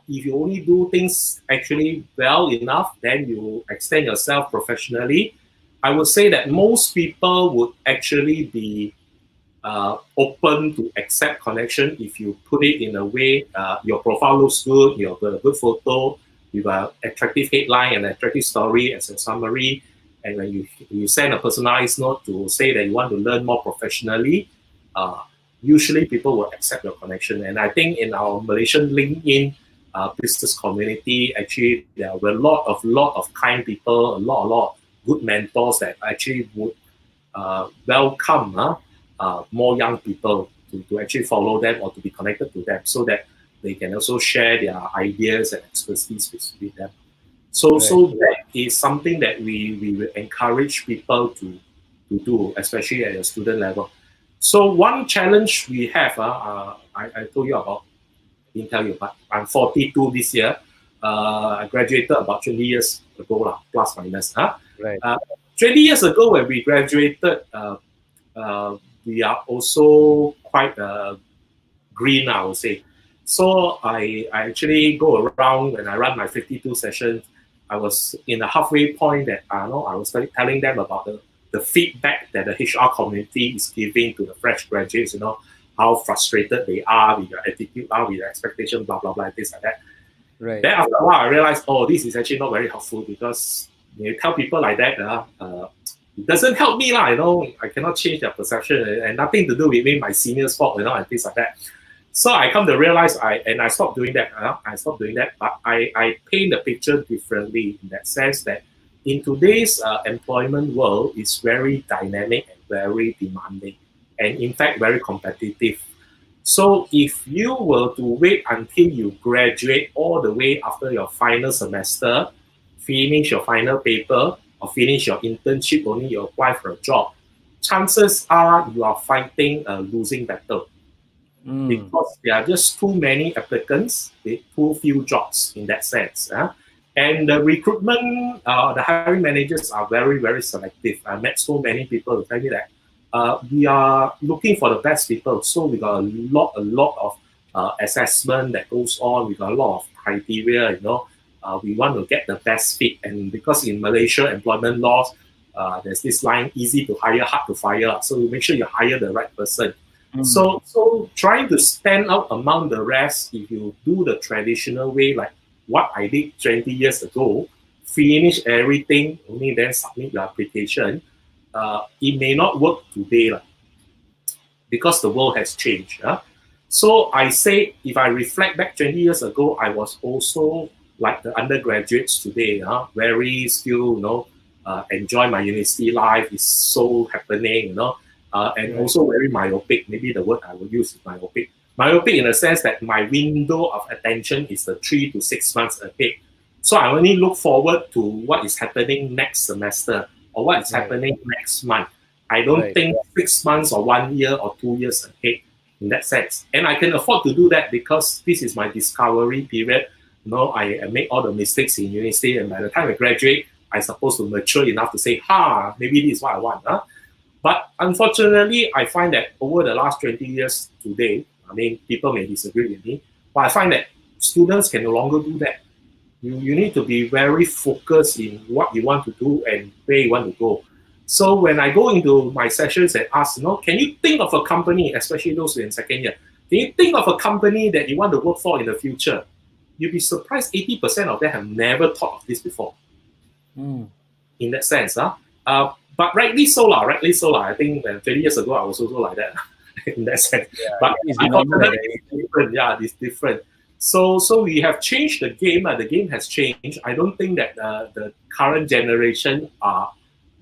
If you only do things actually well enough, then you extend yourself professionally. I would say that most people would actually be open to accept connection if you put it in a way your profile looks good, you have a good photo, you have an attractive headline and an attractive story as a summary, and when you send a personalized note to say that you want to learn more professionally, usually people will accept your connection. And I think in our Malaysian LinkedIn business community, actually there are a lot of kind people, a lot of good mentors that actually would welcome more young people to actually follow them or to be connected to them, so that they can also share their ideas and expertise with them. So that is something that we will encourage people to do, especially at the student level. So one challenge we have, I told you about, didn't tell you, but I'm 42 this year. I graduated about 20 years ago, plus minus. Right. Uh, 20 years ago, when we graduated, we are also quite green, I would say. So I actually go around when I run my 52 sessions. I was in the halfway point that I was telling them about the feedback that the HR community is giving to the fresh graduates, how frustrated they are with their attitude, with their expectation, blah, blah, blah, this and that. Right. Then after a while, I realized, this is actually not very helpful because when you tell people like that, it doesn't help me, I cannot change their perception and nothing to do with me, my seniors' fault, and things like that. So I come to realize I stopped doing that. I stopped doing that, but I paint the picture differently in that sense that in today's employment world, it's very dynamic and very demanding, and in fact very competitive. So if you were to wait until you graduate all the way after your final semester, finish your final paper, or finish your internship, only you apply for a job, chances are you are fighting a losing battle. Because there are just too many applicants with too few jobs in that sense. And the recruitment, the hiring managers are very, very selective. I met so many people who tell me that we are looking for the best people. So we got a lot of assessment that goes on. We got a lot of criteria, we want to get the best fit. And because in Malaysia employment laws, there's this line, easy to hire, hard to fire. So you make sure you hire the right person. So trying to stand out among the rest, if you do the traditional way, like what I did 20 years ago, finish everything, only then submit your application, it may not work today because the world has changed. So I say, if I reflect back 20 years ago, I was also like the undergraduates today, very still, enjoy my university life, is so happening, and also very myopic. Maybe the word I will use is myopic. Myopic in the sense that my window of attention is the 3 to 6 months ahead. So I only look forward to what is happening next semester or what is happening next month. I don't think 6 months or 1 year or 2 years ahead in that sense. And I can afford to do that because this is my discovery period. I make all the mistakes in university, and by the time I graduate, I'm supposed to mature enough to say, maybe this is what I want. But unfortunately, I find that over the last 20 years today, people may disagree with me, but I find that students can no longer do that. You need to be very focused in what you want to do and where you want to go. So when I go into my sessions and ask, can you think of a company, especially those in second year, can you think of a company that you want to work for in the future? You'll be surprised 80% of them have never thought of this before. In that sense. But rightly so. I think 20 years ago, I was also like that in that sense. But it's different. Yeah, it's different. So we have changed the game. The game has changed. I don't think that the current generation are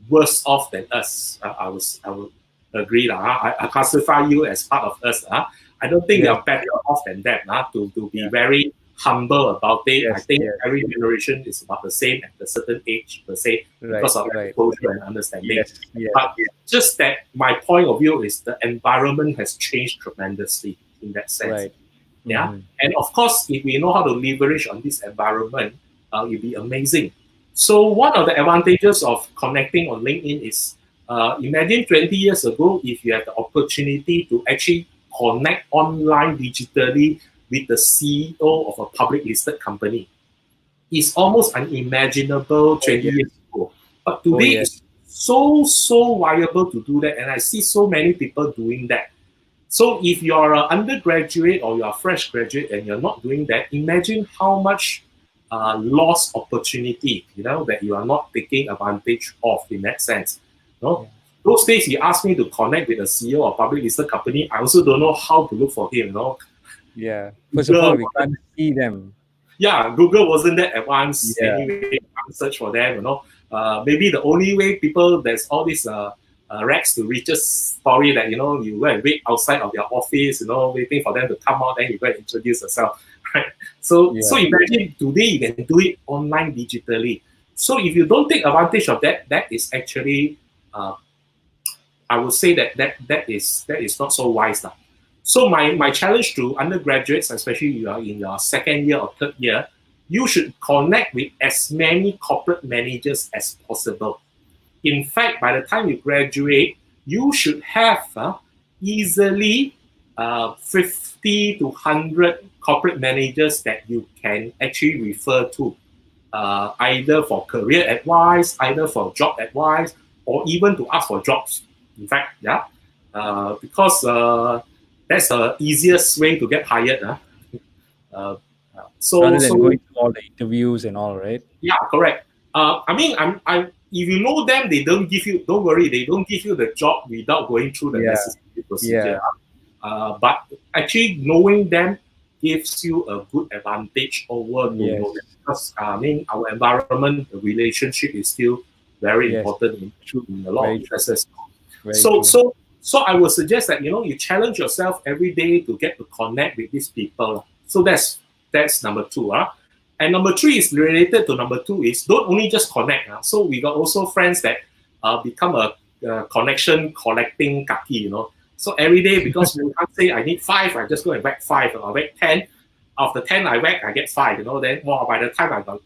worse off than us. I will agree. I classify you as part of us. I don't think we are better off than that. To be very humble about it. I think every generation is about the same at a certain age per se, because of exposure and understanding. But just that my point of view is the environment has changed tremendously in that sense. And of course, if we know how to leverage on this environment, it'll be amazing. So one of the advantages of connecting on LinkedIn is, imagine 20 years ago, if you had the opportunity to actually connect online digitally with the CEO of a public listed company. It's almost unimaginable 20 years ago. But today it's so viable to do that. And I see so many people doing that. So if you're an undergraduate or you're a fresh graduate and you're not doing that, imagine how much lost opportunity, that you are not taking advantage of in that sense. Those days he asked me to connect with the CEO of a public listed company. I also don't know how to look for him, First of all, we can't see them. Google wasn't that advanced anyway. You can't search for them, maybe the only way people, there's all these rags to riches story that, you go and wait outside of your office, waiting for them to come out, then you go and introduce yourself, right? So imagine today you can do it online digitally. So if you don't take advantage of that, that is actually, I would say that is not so wise now. So my challenge to undergraduates, especially you are in your second year or third year, you should connect with as many corporate managers as possible. In fact, by the time you graduate, you should have easily 50 to 100 corporate managers that you can actually refer to, either for career advice, either for job advice, or even to ask for jobs. In fact, yeah, because that's the easiest way to get hired. Uh, Rather so than going to all the interviews and all, right? yeah, correct. I mean, if you know them, they don't give you. Don't worry, they don't give you the job without going through the Yeah, necessary yeah, procedure. But actually knowing them gives you a good advantage over to yes, know them. Because I mean, our environment, the relationship is still very yes. important True, in a lot very of true, businesses. very So, true. so, so I would suggest that you challenge yourself every day to get to connect with these people. So that's number two. And number three is related to number two is don't only just connect. So we got also friends that become a connection collecting kaki. So every day because we can't say I need five, I just go and whack five or whack 10. After 10 I whack, I get five. Then by the time I got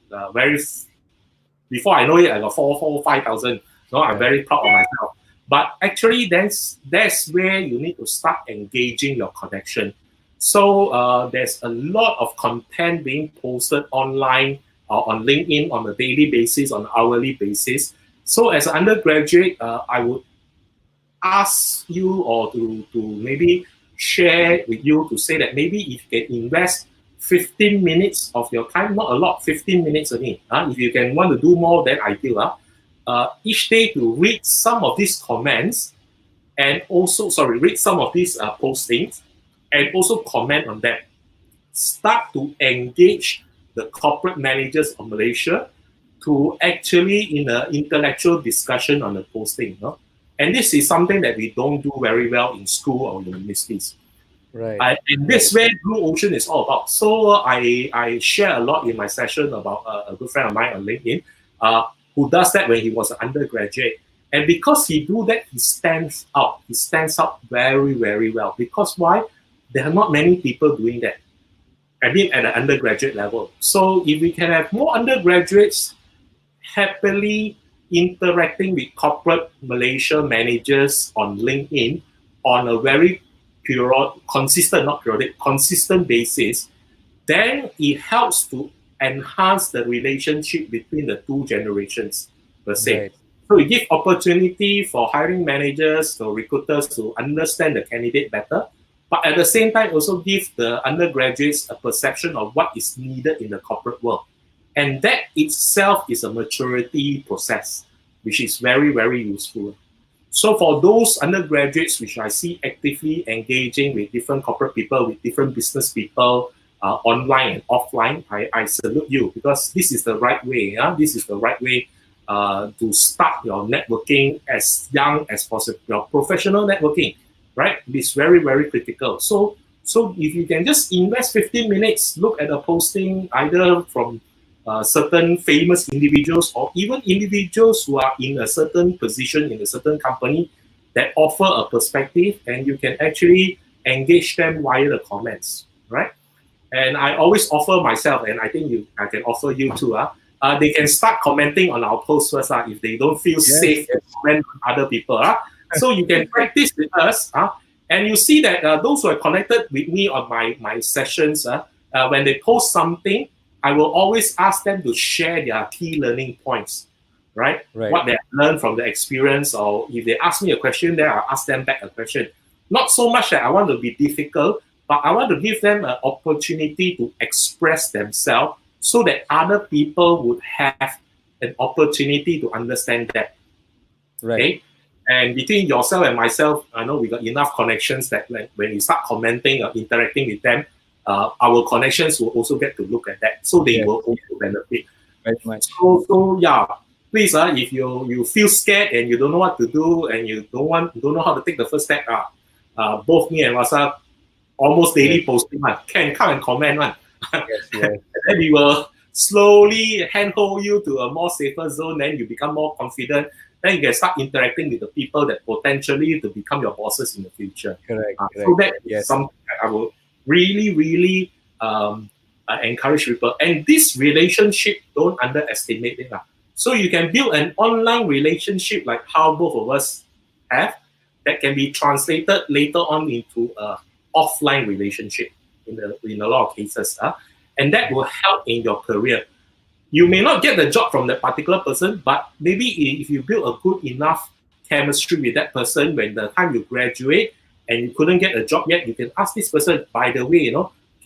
before I know it, I got 5,000. I'm Yeah, very proud of myself. But actually, that's where you need to start engaging your connection. So there's a lot of content being posted online or on LinkedIn on a daily basis, on an hourly basis. So as an undergraduate, I would ask you or to maybe share with you to say that maybe if you can invest 15 minutes of your time, not a lot, 15 minutes only. If you can want to do more, then ideal. Each day to read some of these comments and also, read some of these postings and also comment on them. Start to engage the corporate managers of Malaysia to actually in an intellectual discussion on the posting. And this is something that we don't do very well in school or universities. right, And right, this where Blue Ocean is all about. So I share a lot in my session about a good friend of mine on LinkedIn who does that when he was an undergraduate. And because he do that, he stands out. He stands out very, very well. Because why? There are not many people doing that. I mean, at the undergraduate level. So if we can have more undergraduates happily interacting with corporate Malaysia managers on LinkedIn on a very consistent basis, then it helps to enhance the relationship between the two generations per se. right, So it gives opportunity for hiring managers or recruiters to understand the candidate better, but at the same time also give the undergraduates a perception of what is needed in the corporate world. And that itself is a maturity process, which is very, very useful. So for those undergraduates which I see actively engaging with different corporate people, with different business people, online and offline, I salute you because this is the right way. This is the right way to start your networking as young as possible. Your professional networking, right? It's very, very critical. So if you can just invest 15 minutes, look at a posting either from certain famous individuals or even individuals who are in a certain position in a certain company that offer a perspective and you can actually engage them via the comments, right? And I always offer myself, and I think I can offer you too. They can start commenting on our posts first if they don't feel yes, safe to yes, comment on other people. So you can practice with us. And you see that those who are connected with me on my sessions, when they post something, I will always ask them to share their key learning points, right? right, What they have learned from the experience, or if they ask me a question, then I'll ask them back a question. Not so much that I want to be difficult, but I want to give them an opportunity to express themselves so that other people would have an opportunity to understand that. right, Okay? And between yourself and myself, I know we got enough connections that when you start commenting or interacting with them, our connections will also get to look at that. So they yes, will also benefit. very much. So yeah, please, if you feel scared and you don't know what to do and you don't know how to take the first step, both me and Wasa almost Yes, daily posting can come and comment one. yes, yes, And then we will slowly handhold you to a more safer zone, then you become more confident. Then you can start interacting with the people that potentially to become your bosses in the future. Correct. So Correct. that is Yes. something that I will really encourage people. And this relationship, don't underestimate it. So you can build an online relationship like how both of us have, that can be translated later on into a offline relationship in a lot of cases. And that will help in your career. You may not get the job from that particular person, but maybe if you build a good enough chemistry with that person, when the time you graduate and you couldn't get a job yet, you can ask this person, by the way,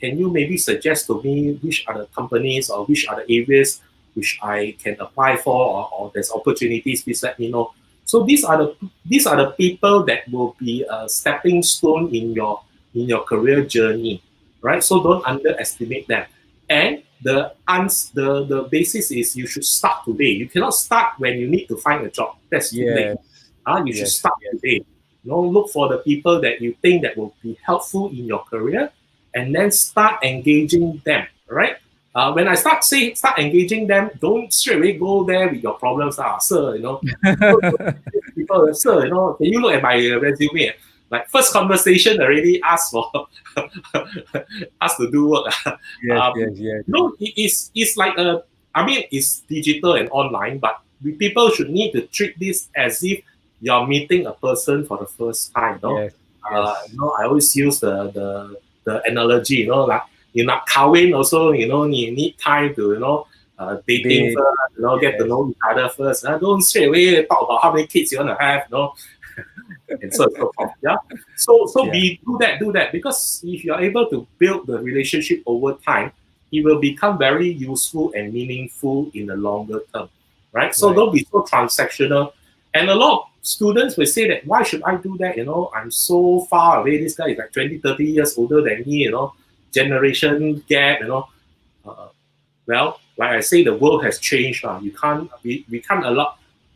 can you maybe suggest to me which are the companies or which are the areas which I can apply for, or there's opportunities, please let me know. So these are the people that will be a stepping stone in your career journey, right? So don't underestimate them. And the basis is you should start today. You cannot start when you need to find a job. That's too late. Yes. You should Yes. start Yes. today. Look for the people that you think that will be helpful in your career, and then start engaging them. Right? When I start engaging them, don't straight away go there with your problems. Sir, people, sir, can you look at my resume? Like first conversation already ask for ask to do work. Yes. Yes. Yes. It's like I mean, it's digital and online, but people should need to treat this as if you're meeting a person for the first time. Yes. Yes. I always use the analogy. Like you nak kahwin also. You need time to dating They. first. Get to Yes. know each other first. Don't straight away talk about how many kids you wanna have. And so forth. Yeah. So Yeah. do that because if you're able to build the relationship over time, it will become very useful and meaningful in the longer term. Right? So Right. don't be so transactional. And a lot of students will say that why should I do that? I'm so far away. This guy is like 20, 30 years older than me, generation gap. Uh, well, like I say, the world has changed. We can't allow.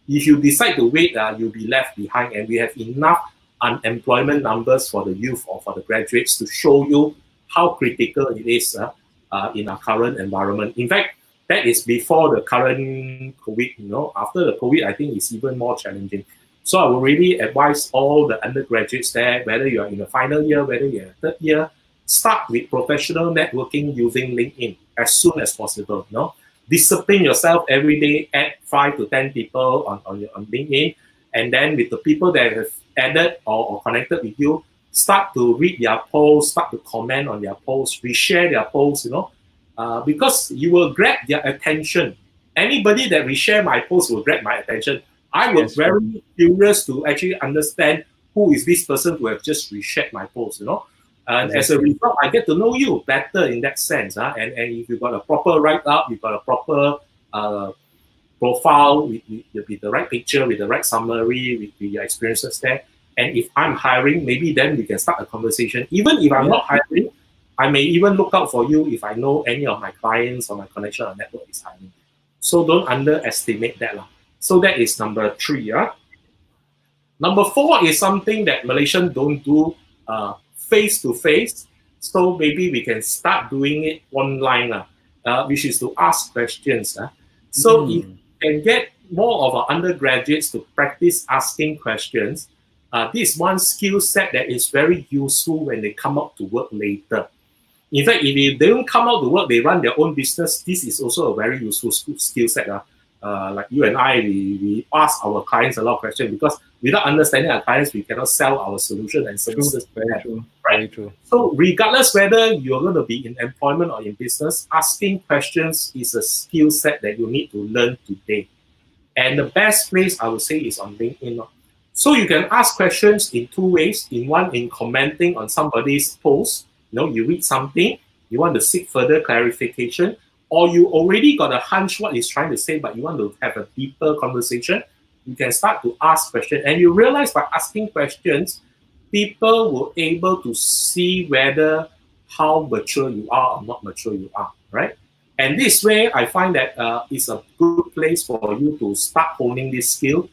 If you decide to wait, you'll be left behind, and we have enough unemployment numbers for the youth or for the graduates to show you how critical it is in our current environment. In fact, that is before the current COVID. After the COVID, I think it's even more challenging. So I would really advise all the undergraduates there, whether you are in the final year, whether you're in the third year, start with professional networking using LinkedIn as soon as possible. Discipline yourself every day, add 5 to 10 people on LinkedIn, and then with the people that have added or connected with you, start to read their posts, start to comment on their posts, reshare their posts, because you will grab their attention. Anybody that reshare my post will grab my attention. I was Yes. True. very curious to actually understand who is this person who have just reshared my post. And as a Exactly. result, I get to know you better in that sense. And if you've got a proper write-up, you've got a proper profile with the right picture, with the right summary, with your experiences there. And if I'm hiring, maybe then we can start a conversation. Even if I'm Yeah. not hiring, I may even look out for you if I know any of my clients or my connection or network is hiring. So don't underestimate that. So that is number 3. Number 4 is something that Malaysians don't do face to face. So maybe we can start doing it online, which is to ask questions. So if Mm. we can get more of our undergraduates to practice asking questions, this is one skill set that is very useful when they come out to work later. In fact, if they don't come out to work, they run their own business. This is also a very useful skill set. Like you and I, we ask our clients a lot of questions because without understanding our clients, we cannot sell our solution and True. services to Very them. true. Right? Very true. So regardless whether you're going to be in employment or in business, asking questions is a skill set that you need to learn today. And the best place I would say is on LinkedIn. So you can ask questions in 2 ways. In one, in commenting on somebody's post. You read something, you want to seek further clarification, or you already got a hunch what he's trying to say, but you want to have a deeper conversation. You can start to ask questions, and you realize by asking questions, people will able to see whether how mature you are or not mature you are, right? And this way, I find that it's a good place for you to start honing this skill.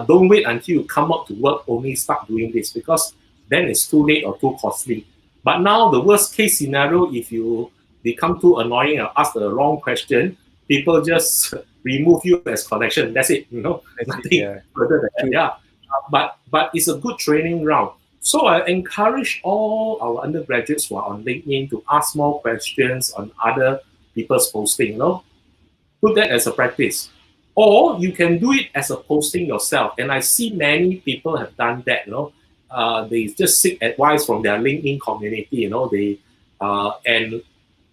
Don't wait until you come out to work only start doing this because then it's too late or too costly. But now the worst case scenario, if you become too annoying or ask the wrong question, people just remove you as connection. That's it. Nothing further than that. Yeah. But it's a good training ground. So I encourage all our undergraduates who are on LinkedIn to ask more questions on other people's posting. Put that as a practice. Or you can do it as a posting yourself. And I see many people have done that. They just seek advice from their LinkedIn community. And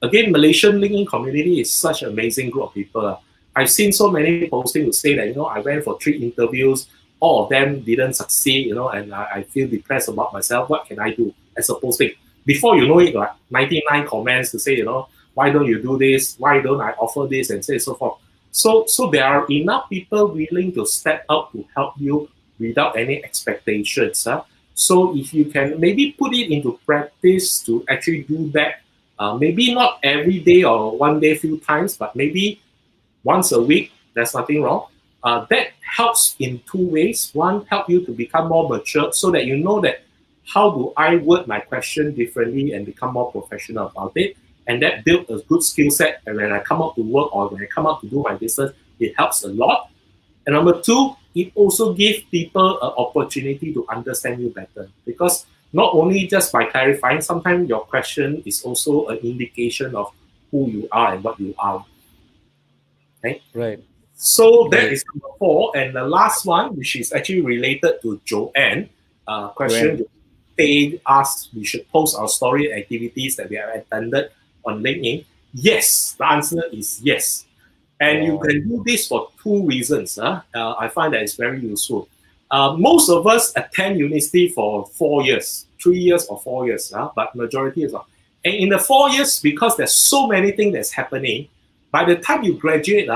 again, Malaysian LinkedIn community is such an amazing group of people. I've seen so many postings who say that, I went for 3 interviews, all of them didn't succeed, and I feel depressed about myself. What can I do as a posting? Before you know it, like 99 comments to say, why don't you do this? Why don't I offer this? And so forth. So there are enough people willing to step up to help you without any expectations. So if you can maybe put it into practice to actually do that, maybe not every day or one day, few times, but maybe once a week, there's nothing wrong. That helps in 2 ways. One, help you to become more mature so that you know that how do I word my question differently and become more professional about it. And that build a good skill set. And when I come out to work or when I come out to do my business, it helps a lot. And number 2, it also gives people an opportunity to understand you better. Because not only just by clarifying, sometimes your question is also an indication of who you are and what you are. Okay? Right. So that is number 4. And the last one, which is actually related to Joanne, question they asked, we should post our story activities that we have attended on LinkedIn. Yes, the answer is yes. And you can do this for 2 reasons. I find that it's very useful. Most of us attend university for 4 years, 3 years or 4 years, but majority is not. And in the 4 years, because there's so many things that's happening, by the time you graduate,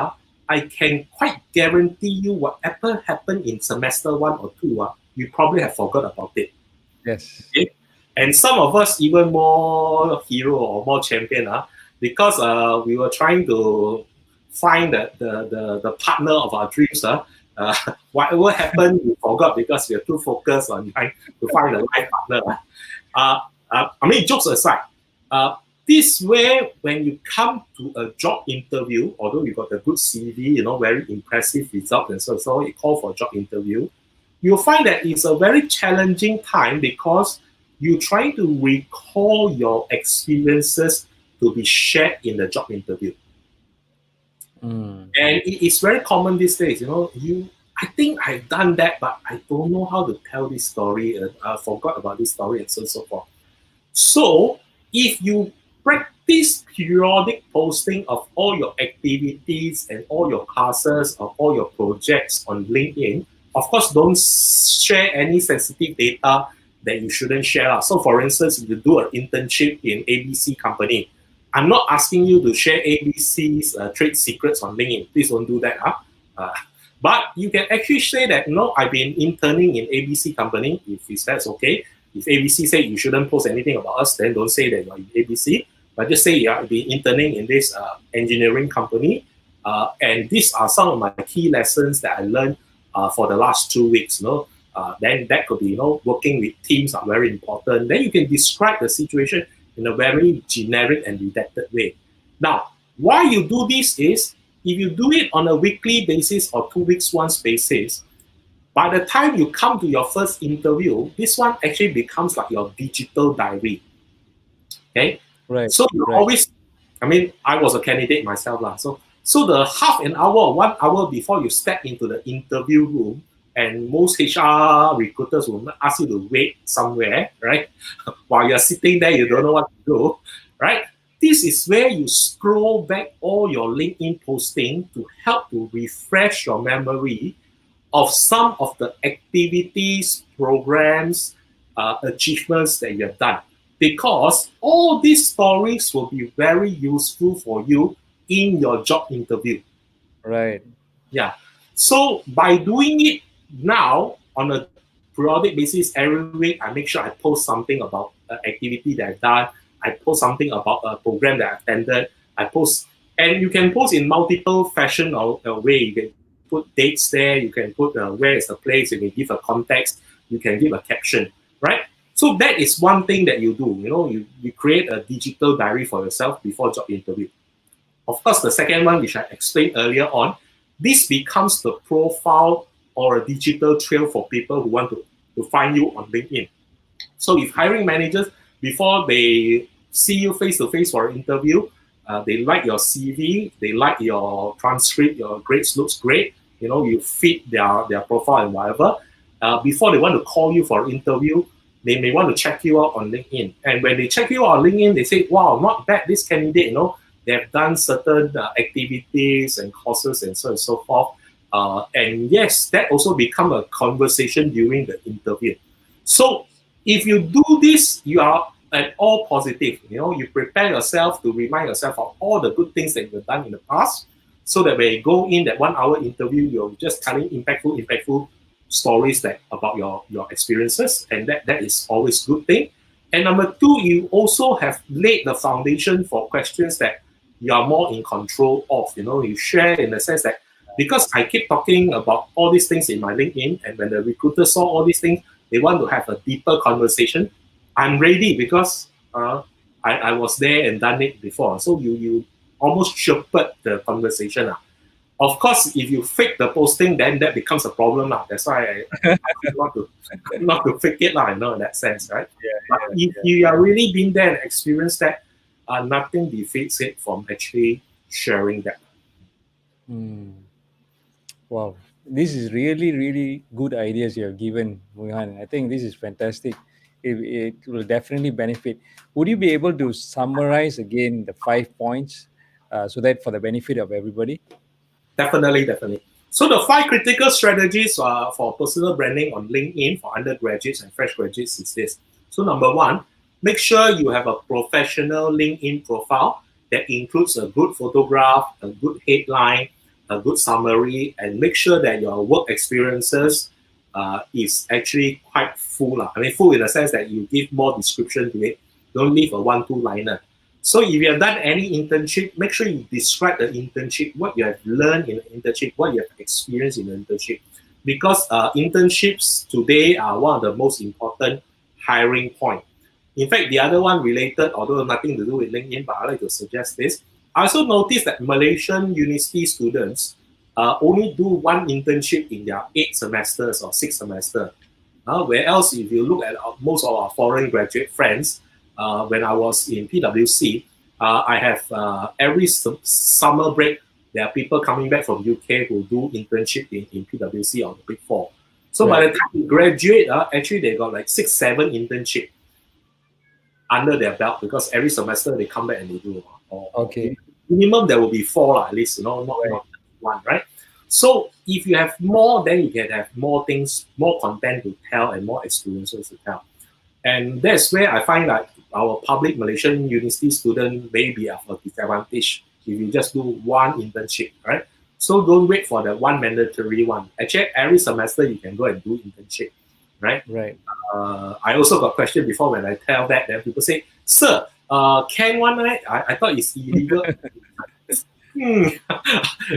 I can quite guarantee you whatever happened in semester 1 or 2, you probably have forgot about it. Yes. Okay? And some of us even more hero or more champion, because we were trying to find the partner of our dreams. Whatever happened, we forgot because we are too focused on trying to find a life partner. I mean, jokes aside, this way, when you come to a job interview, although you got a good CV, very impressive result, and so you call for a job interview, you'll find that it's a very challenging time because you're trying to recall your experiences to be shared in the job interview. And it's very common these days, I think I've done that, but I don't know how to tell this story. I forgot about this story and so forth. So if you practice periodic posting of all your activities and all your classes or all your projects on LinkedIn, of course, don't share any sensitive data that you shouldn't share. So for instance, if you do an internship in ABC company, I'm not asking you to share ABC's trade secrets on LinkedIn. Please don't do that. But you can actually say that, I've been interning in ABC company, if that's okay. If ABC say you shouldn't post anything about us, then don't say that you're in ABC. But just say, I've been interning in this engineering company. And these are some of my key lessons that I learned for the last 2 weeks. Then that could be, working with teams are very important. Then you can describe the situation in a very generic and redacted way. Now, why you do this is, if you do it on a weekly basis or 2 weeks once basis, by the time you come to your first interview, this one actually becomes like your digital diary. Okay? Right. So you always, I was a candidate myself. So the half an hour or 1 hour before you step into the interview room, and most HR recruiters will ask you to wait somewhere, right? While you're sitting there, you don't know what to do, right? This is where you scroll back all your LinkedIn posting to help to refresh your memory of some of the activities, programs, achievements that you have done. Because all these stories will be very useful for you in your job interview. Right. Yeah. So by doing it now on a periodic basis every week, I make sure I post something about an activity that I've done. I post something about a program that I attended. I post, and you can post in multiple fashion or way. You can put dates there. You can put where is the place. You can give a context. You can give a caption, right? So that is one thing that you do. You create a digital diary for yourself before job interview. Of course, the second one, which I explained earlier on, this becomes the profile or a digital trail for people who want to find you on LinkedIn. So if hiring managers, before they see you face to face for an interview, they like your CV, they like your transcript, your grades looks great, you fit their profile and whatever. Before they want to call you for an interview, they may want to check you out on LinkedIn. And when they check you out on LinkedIn, they say, wow, not bad, this candidate, they've done certain activities and courses and so on and so forth. And yes, that also become a conversation during the interview. So if you do this, you are at all positive. You prepare yourself to remind yourself of all the good things that you've done in the past, so that when you go in that 1 hour interview, you're just telling impactful stories about your experiences, and that is always good thing. And number two, you also have laid the foundation for questions that you are more in control of. You share in the sense that, because I keep talking about all these things in my LinkedIn, and when the recruiter saw all these things, they want to have a deeper conversation. I'm ready because I was there and done it before. So you almost shepherd the conversation. Of course, if you fake the posting, then that becomes a problem. That's why I not to fake it, in that sense, right? But if you are really been there and experienced that, nothing defeats it from actually sharing that. Wow, this is really, really good ideas you have given, Mui Han. I think this is fantastic. It will definitely benefit. Would you be able to summarize again the 5 points so that for the benefit of everybody? Definitely. So the 5 critical strategies for personal branding on LinkedIn for undergraduates and fresh graduates is this. So number 1, make sure you have a professional LinkedIn profile that includes a good photograph, a good headline, a good summary, and make sure that your work experiences is actually quite full. I mean, full in the sense that you give more description to it. Don't leave a 1-2 liner. So if you have done any internship, make sure you describe the internship, what you have learned in the internship, what you have experienced in the internship. Because internships today are one of the most important hiring points. In fact, the other one related, although nothing to do with LinkedIn, but I'd like to suggest this. I also noticed that Malaysian university students only do one internship in their 8 semesters or 6 semesters. Whereas if you look at most of our foreign graduate friends, when I was in PwC, I have every summer break, there are people coming back from UK who do internship in PwC or the Big Four. So by the time you graduate, actually they got like 6, 7 internship under their belt, because every semester they come back and they do. Minimum there will be 4 at least, not 1, right? So if you have more, then you can have more things, more content to tell and more experiences to tell. And that's where I find that our public Malaysian university student may be of a disadvantage if you just do one internship, right? So don't wait for the one mandatory one. Actually, every semester you can go and do internship, right? Right. I also got question before when I tell that, then people say, sir, can one, right? I thought it's illegal.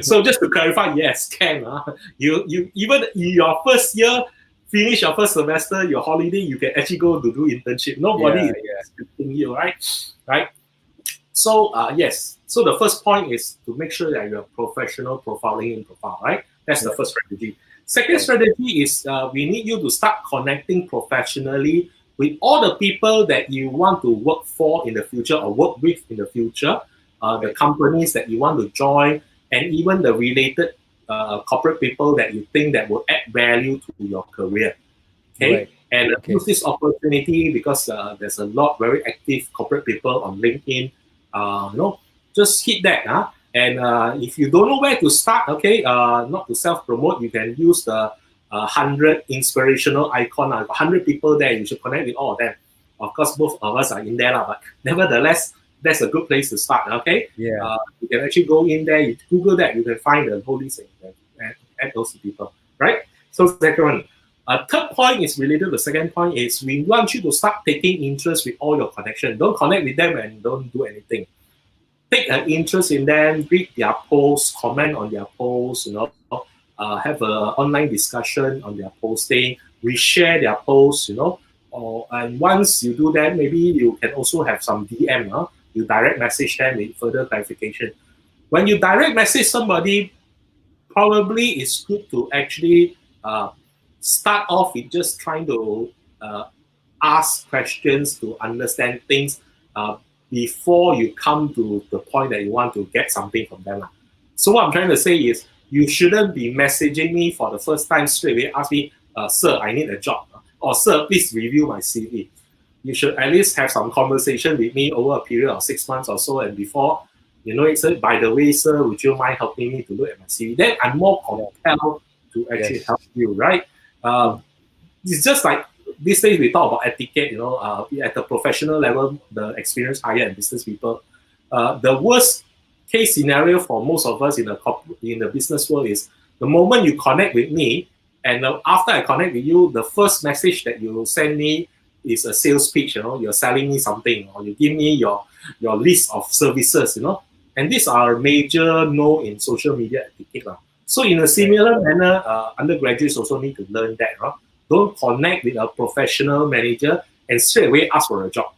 So just to clarify, yes, can. You even in your first year, finish your first semester, your holiday, you can actually go to do internship. Nobody is restricting you, right? So yes. So the first point is to make sure that you're professional profiling in profile, right? That's the first strategy. Second strategy is we need you to start connecting professionally with all the people that you want to work for in the future or work with in the future, the companies that you want to join, and even the related corporate people that you think that will add value to your career. Okay, and use this opportunity because there's a lot very active corporate people on LinkedIn. Just hit that. And if you don't know where to start, okay, not to self-promote, you can use the 100 inspirational icon. 100 people there, you should connect with all of them. Of course, both of us are in there, but nevertheless, that's a good place to start, okay? You can actually go in there, you Google that, you can find the whole list and add those people, right? So second one. Third point is related to the second point is we want you to start taking interest with all your connections. Don't connect with them and don't do anything. Take an interest in them, read their posts, comment on their posts, have an online discussion on their posting, reshare their posts, And once you do that, maybe you can also have some DM. You direct message them with further clarification. When you direct message somebody, probably it's good to actually uh, start off with just trying to uh, ask questions to understand things uh, before you come to the point that you want to get something from them. So what I'm trying to say is you shouldn't be messaging me for the first time straight away, ask me, sir, I need a job. Or sir, please review my CV. You should at least have some conversation with me over a period of 6 months or so. And before, it's by the way, sir, would you mind helping me to look at my CV? Then I'm more compelled to actually Yes. help you, right? True. It's just like these days we talk about etiquette, at the professional level, the experienced hire and business people. The worst case scenario for most of us in the business world is the moment you connect with me, and after I connect with you, the first message that you send me is a sales pitch. You're selling me something, or you give me your list of services. And these are major no in social media etiquette. So in a Right. similar manner, undergraduates also need to learn that. Don't connect with a professional manager and straight away ask for a job,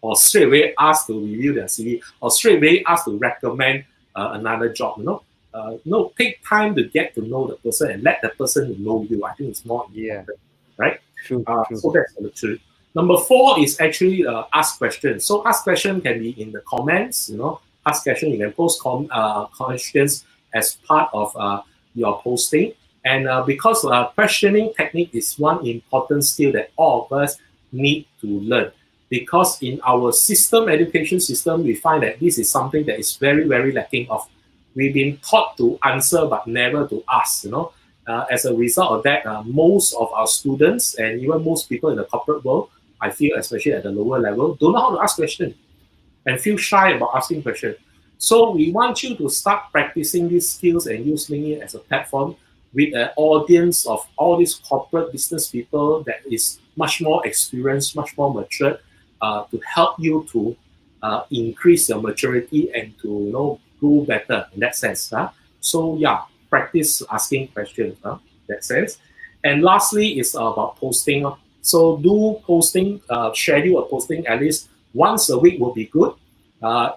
or straight away ask to review their CV, or straight away ask to recommend another job. No, take time to get to know the person and let the person know you. I think it's more Yeah. important, right? True. True. So that's number two. Number four is actually ask questions. So ask question can be in the comments. Ask question. You can post questions as part of your posting. And because questioning technique is one important skill that all of us need to learn. Because in our education system, we find that this is something that is very, very lacking of. We've been taught to answer but never to ask. As a result of that, most of our students and even most people in the corporate world, I feel, especially at the lower level, don't know how to ask questions and feel shy about asking questions. So we want you to start practicing these skills and using it as a platform with an audience of all these corporate business people that is much more experienced, much more mature, to help you to increase your maturity and to grow better in that sense. So yeah, practice asking questions. That sense. And lastly is about posting. So do posting, schedule a posting at least once a week will be good.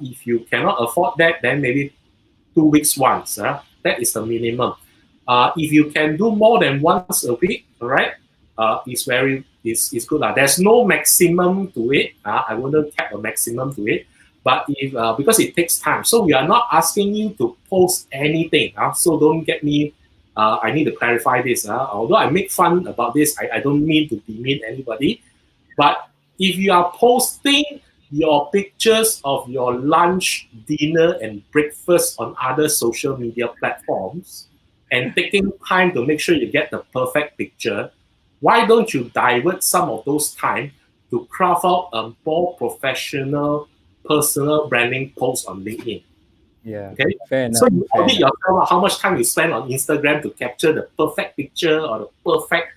If you cannot afford that, then maybe 2 weeks once. That is the minimum. If you can do more than once a week, all right, it's good. There's no maximum to it. I wouldn't cap a maximum to it. But if because it takes time, so we are not asking you to post anything. So don't get me. I need to clarify this. Although I make fun about this, I don't mean to demean anybody. But if you are posting your pictures of your lunch, dinner, and breakfast on other social media platforms and taking time to make sure you get the perfect picture, why don't you divert some of those time to craft out a more professional personal branding post on LinkedIn? Yeah. Okay, Fair so enough. you Fair audit enough. yourself how much time you spend on Instagram to capture the perfect picture or the perfect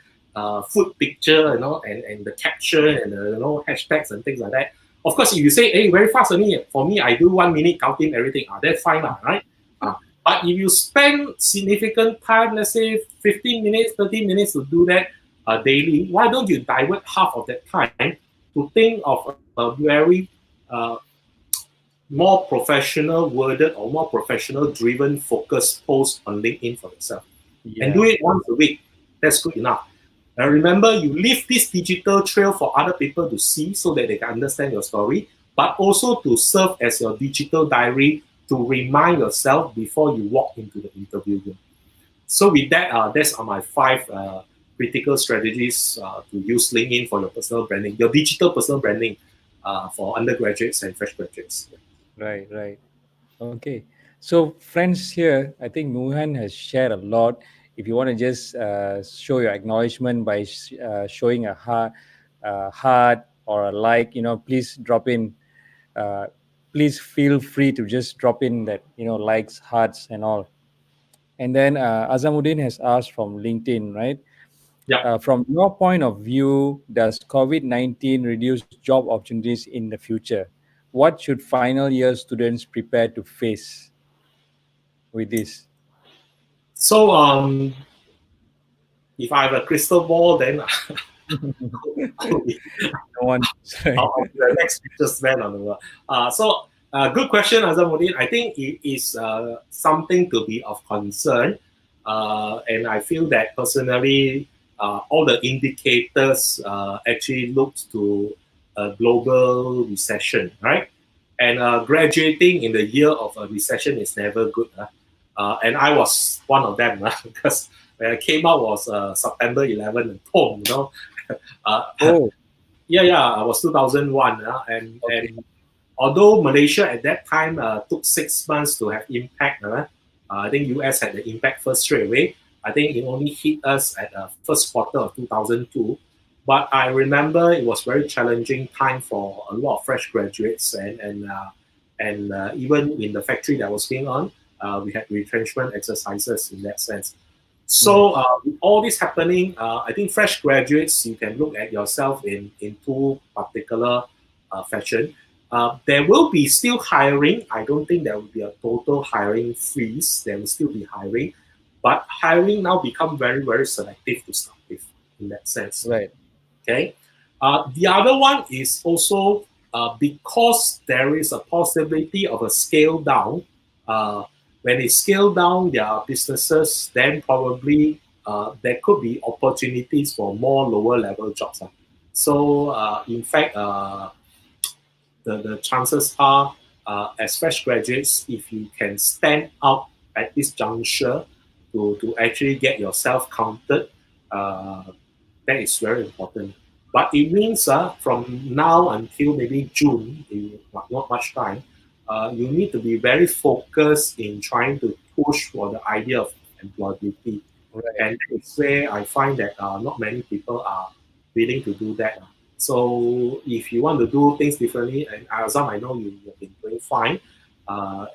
food picture, and the caption and the hashtags and things like that. Of course, if you say, "Hey, very fast only," for me, I do 1 minute counting everything. That's fine, right? But if you spend significant time, let's say 15 minutes, 30 minutes to do that daily, why don't you divert half of that time to think of a very uh, more professional worded or more professional driven focused post on LinkedIn for yourself. And do Yeah. it once a week. That's good enough. Now remember, you leave this digital trail for other people to see so that they can understand your story, but also to serve as your digital diary to remind yourself before you walk into the interview room. So with that, that's are my five critical strategies to use LinkedIn for your personal branding, your digital personal branding for undergraduates and fresh graduates. Right. Right. Okay. So, friends, here, I think Muhan has shared a lot. If you want to just show your acknowledgement by showing a heart or a like, please drop in. Uh, please feel free to just drop in that, likes, hearts, and all. And then Azamuddin has asked from LinkedIn, right? Yeah. From your point of view, does COVID-19 reduce job opportunities in the future? What should final year students prepare to face with this? So if I have a crystal ball, then I'll be, No one. I'll be the next richest man on the world. Good question, Azamuddin. I think it is something to be of concern. And I feel that personally, all the indicators actually look to a global recession, right? And graduating in the year of a recession is never good. And I was one of them because when I came out was September 11 and boom, Oh, yeah, I was 2001, okay. and although Malaysia at that time took 6 months to have impact, I think US had the impact first straight away. I think it only hit us at the first quarter of 2002. But I remember it was very challenging time for a lot of fresh graduates, and even in the factory that I was being on, we had retrenchment exercises in that sense. So with all this happening, I think fresh graduates, you can look at yourself in two particular fashion. There will be still hiring. I don't think there will be a total hiring freeze. There will still be hiring, but hiring now become very, very selective to start with in that sense. Right. Okay. The other one is also because there is a possibility of a scale down. When they scale down their businesses, then probably there could be opportunities for more lower level jobs. So, in fact, the chances are, as fresh graduates, if you can stand out at this juncture to actually get yourself counted, uh, that is very important. But it means from now until maybe June, not much time, you need to be very focused in trying to push for the idea of employability. Right. And it's where I find that not many people are willing to do that. So if you want to do things differently, and Azam, I know you've been doing fine,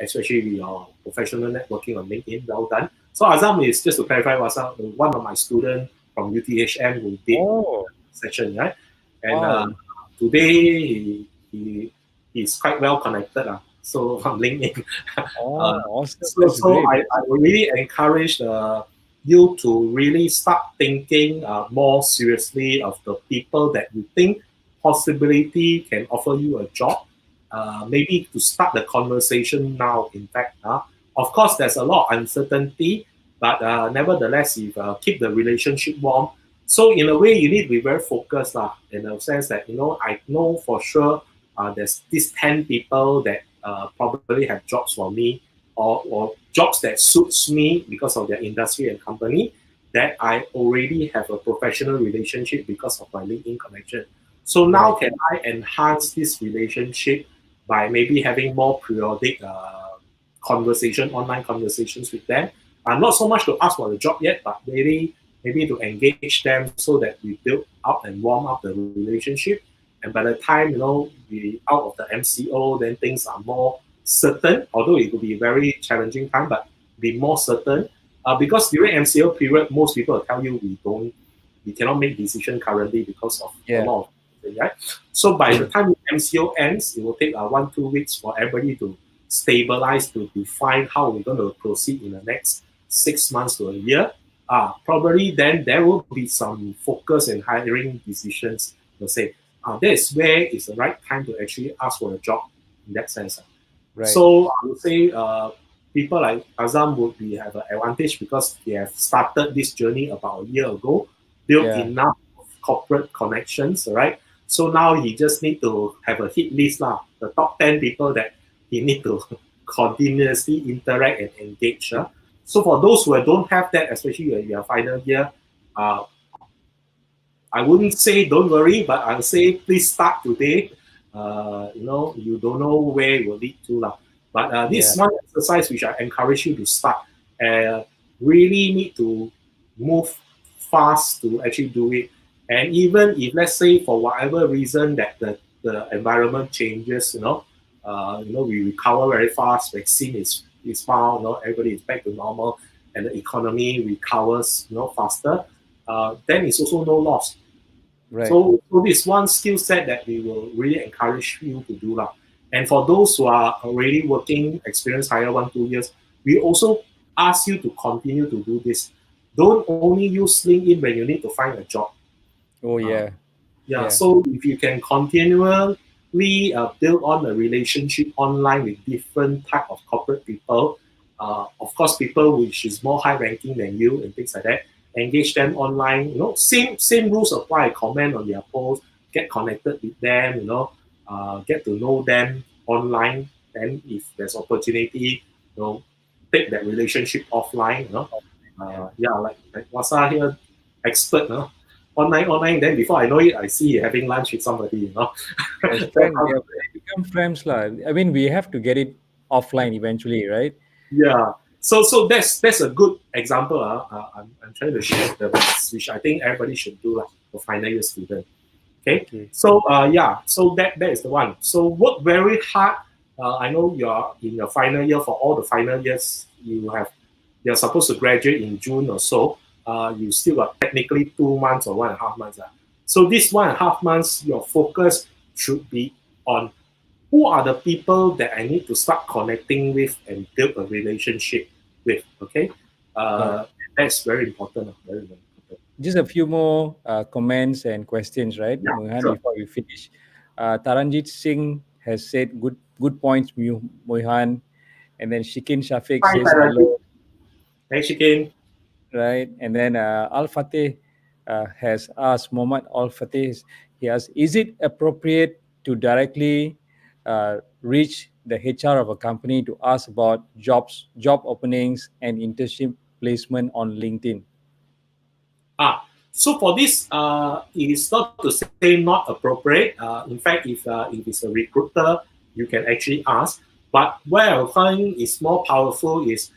especially with your professional networking on LinkedIn, well done. So Azam is, just to clarify, was one of my students from UTHM who did Oh, session, right? And wow. today he's quite well connected. So on LinkedIn. Oh, uh, awesome. so That's so great. I would really encourage you to really start thinking more seriously of the people that you think possibility can offer you a job. Maybe to start the conversation now, in fact. Of course, there's a lot of uncertainty, but nevertheless, if keep the relationship warm. So in a way, you need to be very focused in the sense that, I know for sure there's these 10 people that probably have jobs for me, or jobs that suits me because of their industry and company, that I already have a professional relationship because of my LinkedIn connection. So now Right. can I enhance this relationship by maybe having more periodic online conversations with them? Not so much to ask for the job yet, but maybe to engage them so that we build up and warm up the relationship. And by the time we out of the MCO, then things are more certain. Although it will be a very challenging time, but be more certain. Because during MCO period, most people will tell you we cannot make decision currently because of a Yeah. lot of things, right? So by the time the MCO ends, it will take 1-2 weeks for everybody to stabilize, to define how we're going to proceed in the next 6 months to a year. Probably then there will be some focus in hiring decisions per se. That is where it's the right time to actually ask for a job in that sense. Right. So I would say people like Azam would have an advantage because they have started this journey about a year ago, built Yeah. enough corporate connections, right? So now he just need to have a hit list the top 10 people that he need to continuously interact and engage. So for those who don't have that, especially when you are final year, uh, I wouldn't say don't worry, but I'll say please start today. You don't know where it will lead to. But this Yeah. is one exercise which I encourage you to start. Really need to move fast to actually do it. And even if, let's say, for whatever reason that the environment changes, we recover very fast. Vaccine is found, everybody is back to normal, and the economy recovers, faster. Then it's also no loss. Right. So this one skill set that we will really encourage you to do. And for those who are already working, experience higher 1-2 years, we also ask you to continue to do this. Don't only use LinkedIn when you need to find a job. Oh yeah, Yeah, yeah, so if you can continually build on a relationship online with different type of corporate people, of course, people which is more high ranking than you and things like that, engage them online. Same rules apply. Comment on their posts, get connected with them. Get to know them online. Then, if there's opportunity, take that relationship offline. yeah. Yeah, like Wasa here, expert. Online. Then before I know it, I see you having lunch with somebody. As That's friend, how, yeah, we become friends lah. I mean, we have to get it offline eventually, right? yeah. So that's a good example. I'm trying to share the which I think everybody should do like for final year student. Okay. Okay. So yeah. So that is the one. So work very hard. I know you're in your final year. For all the final years, you're supposed to graduate in June or so. You still got technically 2 months or 1.5 months. So this 1.5 months, your focus should be on who are the people that I need to start connecting with and build a relationship with. Okay, Right. that's very important. Very, very important. Just a few more comments and questions, right, Yeah, Mohan, sure. before we finish. Taranjit Singh has said good points, Mohan, and then Shikin Shafiq Hi, says Taraji. hello, Thanks again. right, and then Al Fateh has asked Mohammad Al Fateh. He asked, is it appropriate to directly reach the HR of a company to ask about job openings, and internship placement on LinkedIn? So for this, it is not to say not appropriate. In fact, if it's a recruiter, you can actually ask. But where I find is more powerful is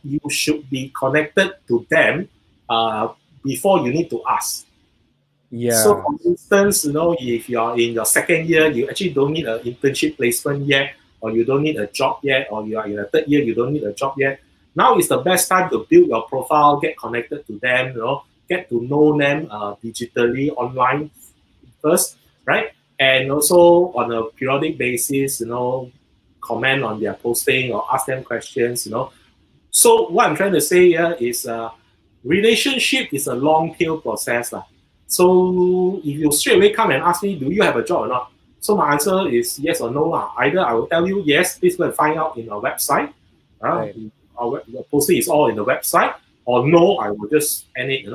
you should be connected to them before you need to ask. So, Yeah, for instance, if you're in your second year, you actually don't need an internship placement yet, or you don't need a job yet, or you are in a third year, you don't need a job yet. Now is the best time to build your profile, get connected to them, get to know them digitally online first, right? And also on a periodic basis, comment on their posting or ask them questions. So what I'm trying to say here is relationship is a long tail process. So if you straight away come and ask me, do you have a job or not? So my answer is yes or no. Either I will tell you yes, please go and find out in our website. right, The posting is all in the website. Or no, I will just end it,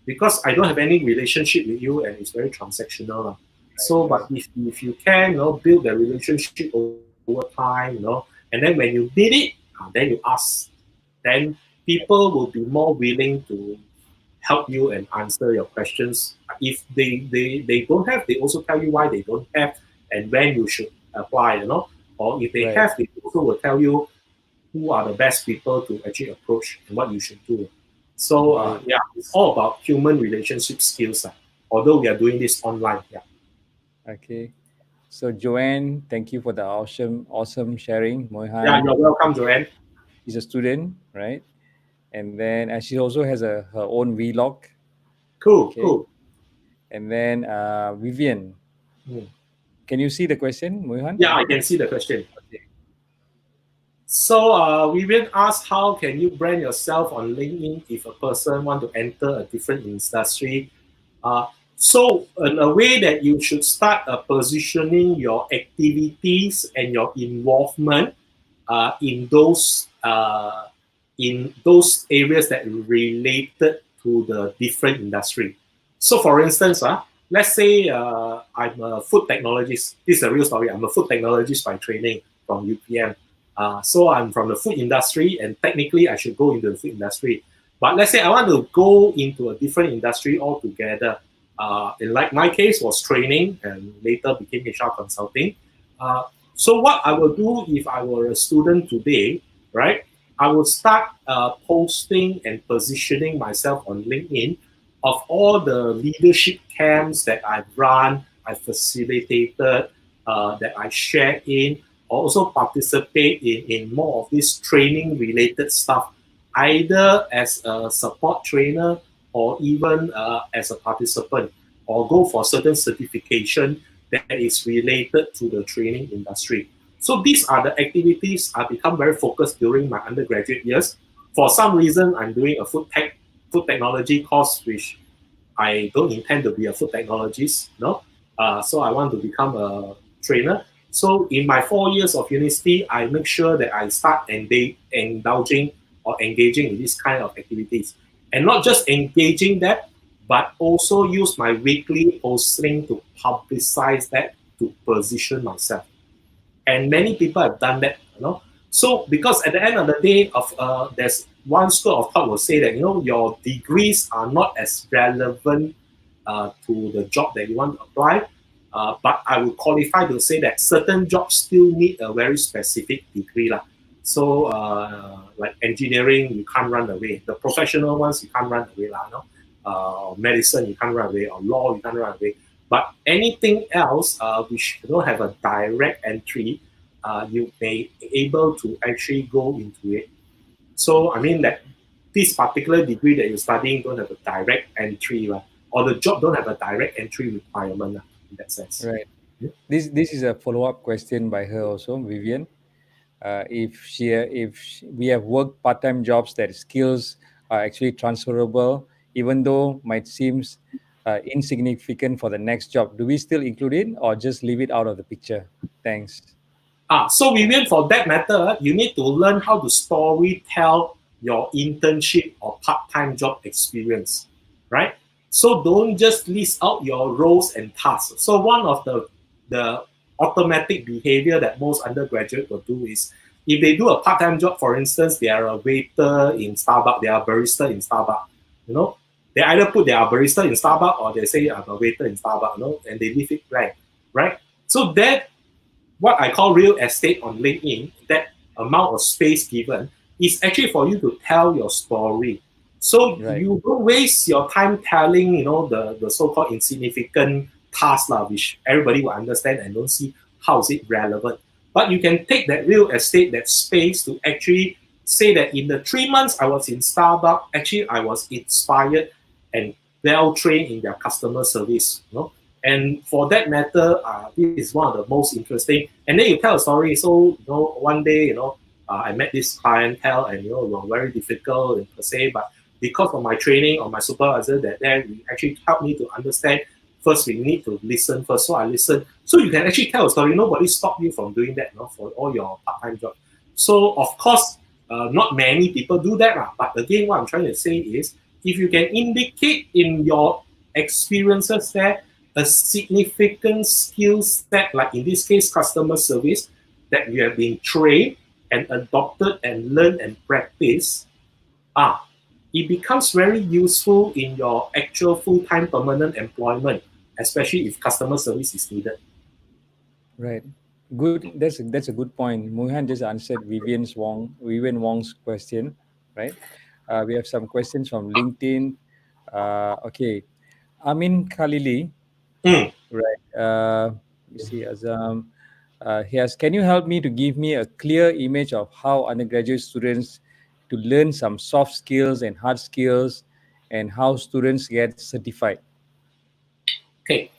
because I don't have any relationship with you and it's very transactional. So, right, but if you can, build the relationship over time, and then when you need it, then you ask, then people will be more willing to help you and answer your questions. If they don't have, they also tell you why they don't have and when you should apply. Or if they right, have, they also will tell you who are the best people to actually approach and what you should do. So great. yeah, it's all about human relationship skills. Although we are doing this online. Yeah. Okay. So Joanne, thank you for the awesome sharing. Yeah, Mohan, you're welcome, Joanne. is a student, right? And then she also has her own vlog. Cool, Okay. cool. And then Vivian, Hmm. can you see the question, Mohan? Yeah, I can see the question. Okay. So Vivian asked, how can you brand yourself on LinkedIn if a person want to enter a different industry? Uh, so in a way that you should start positioning your activities and your involvement in those areas that related to the different industry. So, for instance, let's say I'm a food technologist. This is a real story. I'm a food technologist by training from UPM. So I'm from the food industry, and technically I should go into the food industry. But let's say I want to go into a different industry altogether. In like my case was training, and later became HR consulting. Uh, so what I will do if I were a student today, right? I will start posting and positioning myself on LinkedIn of all the leadership camps that I've run, I facilitated, that I share in, or also participate in more of this training related stuff, either as a support trainer or even as a participant, or go for certain certification that is related to the training industry. So these are the activities I become very focused during my undergraduate years. For some reason, I'm doing a food technology course, which I don't intend to be a food technologist, no. So I want to become a trainer. So in my 4 years of university, I make sure that I start indulging or engaging in this kind of activities, and not just engaging that, but also use my weekly posting to publicize that, to position myself. And many people have done that, you know. So because at the end of the day, of there's one school of thought will say that, you know, your degrees are not as relevant to the job that you want to apply. But I would qualify to say that certain jobs still need a very specific degree lah. So like engineering, you can't run away. The professional ones, you can't run away lah. No? Medicine, you can't run away. Or law, you can't run away. But anything else which you don't have a direct entry, you may be able to actually go into it. So I mean that this particular degree that you're studying don't have a direct entry, right? Or the job don't have a direct entry requirement in that sense. Right. Yeah. This is a follow-up question by her also, Vivian. We have worked part-time jobs, that skills are actually transferable, even though might seems insignificant for the next job. Do we still include it or just leave it out of the picture? Thanks. So Vivian, for that matter, you need to learn how to story tell your internship or part-time job experience, right? So don't just list out your roles and tasks. So one of the automatic behavior that most undergraduates will do is, if they do a part-time job, for instance, they are a waiter in Starbucks, they are a barista in Starbucks, you know, they either put they are a barista in Starbucks or they say I'm a waiter in Starbucks, you know, and they leave it blank, right? So that what I call real estate on LinkedIn, that amount of space given is actually for you to tell your story. So Right. you don't waste your time telling, you know, the so-called insignificant tasks which everybody will understand and don't see how is it relevant. But you can take that real estate, that space to actually say that in the 3 months I was in Starbucks, actually I was inspired and well trained in their customer service. You know? And for that matter, this is one of the most interesting. And then you tell a story. So, you know, one day, you know, I met this clientele and, you know, it was very difficult per se, but because of my training or my supervisor that there actually helped me to understand, first we need to listen first. So I listened. So you can actually tell a story. Nobody stopped you from doing that, you know, for all your part-time job. So of course, not many people do that. But again, what I'm trying to say is, if you can indicate in your experiences there a significant skill set, like in this case, customer service, that you have been trained and adopted and learned and practiced, it becomes very useful in your actual full-time permanent employment, especially if customer service is needed. Right. Good. That's a good point. Muhan just answered Vivian Wong's question, right? We have some questions from LinkedIn. Okay. Amin Khalili, Mm. right? You see, he has. Can you help me to give me a clear image of how undergraduate students to learn some soft skills and hard skills, and how students get certified? Okay.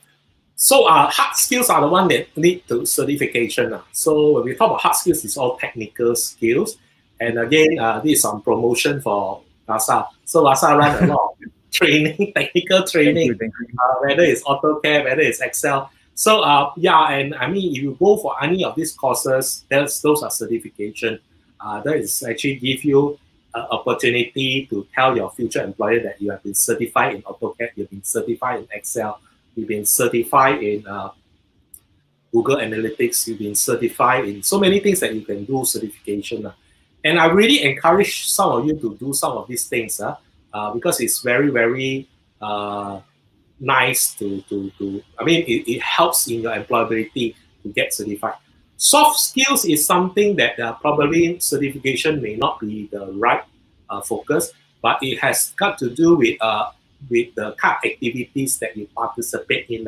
So hard skills are the one that lead to certification. So when we talk about hard skills, it's all technical skills. And again, this is some promotion for LASA. So LASA run a lot of training, technical Thank training, you. Thank you. whether it's AutoCAD, whether it's Excel. So yeah, and I mean, if you go for any of these courses, those are certification. That is actually give you opportunity to tell your future employer that you have been certified in AutoCAD, you've been certified in Excel, you've been certified in Google Analytics, you've been certified in so many things that you can do certification. And I really encourage some of you to do some of these things because it's very, very nice I mean, it helps in your employability to get certified. Soft skills is something that probably certification may not be the right focus, but it has got to do with the kind of activities that you participate in.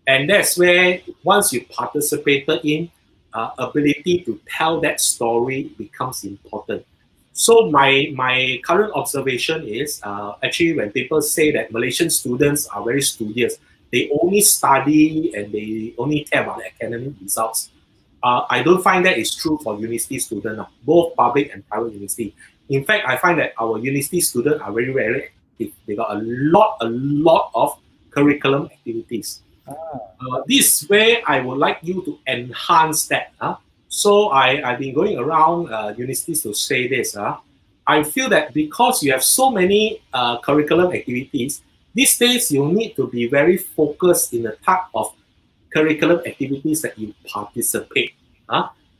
And that's where once you participated in, ability to tell that story becomes important. So my current observation is actually when people say that Malaysian students are very studious, they only study and they only care about the academic results. I don't find that is true for university students, both public and private university. In fact, I find that our university students are very, very active. active. They got a lot of curriculum activities. This is where I would like you to enhance that. So I've been going around universities to say this. I feel that because you have so many curriculum activities, these days you need to be very focused in the type of curriculum activities that you participate.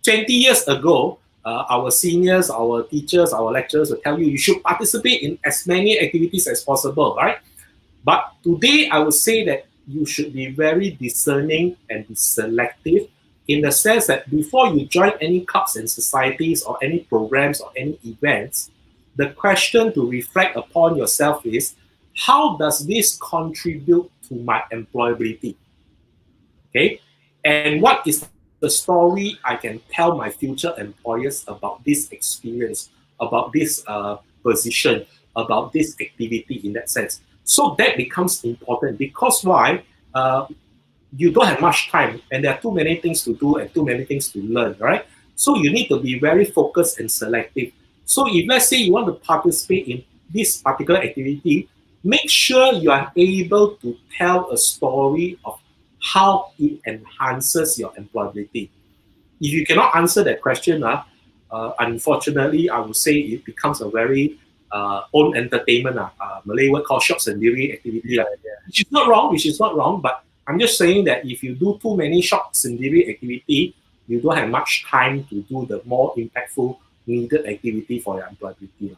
20 years ago, our seniors, our teachers, our lecturers will tell you you should participate in as many activities as possible, right? But today, I would say that you should be very discerning and be selective in the sense that before you join any clubs and societies or any programs or any events, the question to reflect upon yourself is, how does this contribute to my employability? Okay, and what is the story I can tell my future employers about this experience, about this position, about this activity in that sense? So that becomes important because why? You don't have much time and there are too many things to do and too many things to learn, right? So you need to be very focused and selective. So if let's say you want to participate in this particular activity, make sure you are able to tell a story of how it enhances your employability. If you cannot answer that question, unfortunately, I would say it becomes a very own entertainment, Malay word called shop sendiri activity, which is not wrong, but I'm just saying that if you do too many shop sendiri activity, you don't have much time to do the more impactful needed activity for your employability.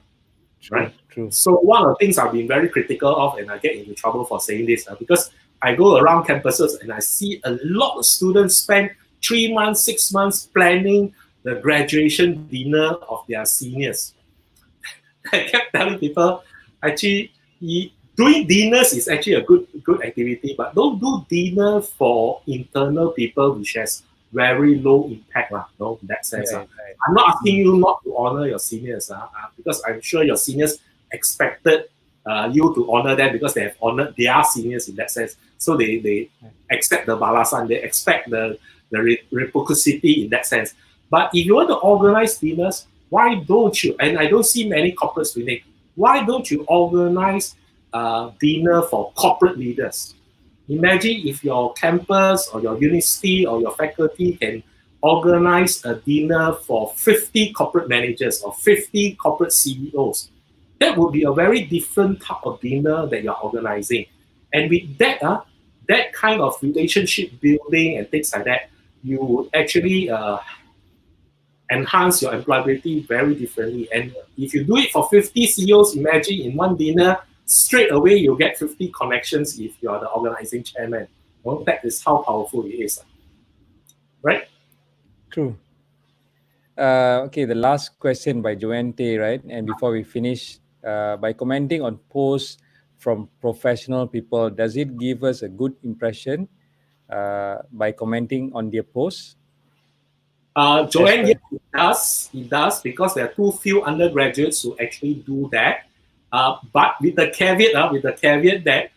Right? True. So one of the things I've been very critical of, and I get into trouble for saying this, because I go around campuses and I see a lot of students spend 3 months, 6 months planning the graduation dinner of their seniors. I kept telling people, actually, doing dinners is actually a good activity, but don't do dinner for internal people, which has very low impact, no, in that sense. Right. I'm not asking you not to honor your seniors, because I'm sure your seniors expected you to honor them because they have honored their seniors in that sense. So they accept the balasan, they expect the reciprocity in that sense. But if you want to organize dinners, why don't you, and I don't see many corporates doing it, why don't you organize dinner for corporate leaders? Imagine if your campus or your university or your faculty can organize a dinner for 50 corporate managers or 50 corporate CEOs. That would be a very different type of dinner that you're organizing. And with that, that kind of relationship building and things like that, you would actually enhance your employability very differently. And if you do it for 50 CEOs, imagine in one dinner, straight away you'll get 50 connections if you're the organizing chairman. Well, that is how powerful it is. Right? True. Okay, the last question by Joanne Tay, right? And before we finish, by commenting on posts from professional people, does it give us a good impression by commenting on their posts? Joanne, yes, it does, because there are too few undergraduates who actually do that. But with the caveat that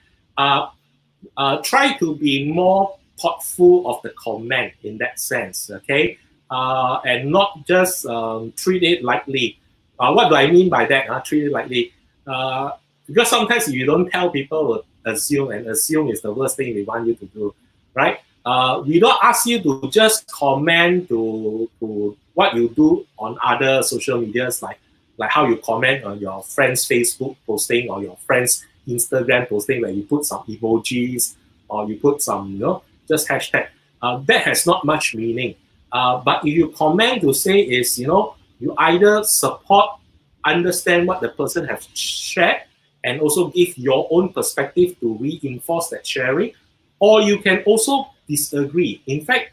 try to be more thoughtful of the comment in that sense, okay? And not just treat it lightly. What do I mean by that? Treat it lightly. Because sometimes if you don't tell, people will assume, and assume is the worst thing we want you to do, right? We don't ask you to just comment to what you do on other social medias, like how you comment on your friend's Facebook posting or your friend's Instagram posting, where you put some emojis or you put some, just hashtag. That has not much meaning. But if you comment to say is, you either support, understand what the person has shared, and also give your own perspective to reinforce that sharing, or you can also disagree. In fact,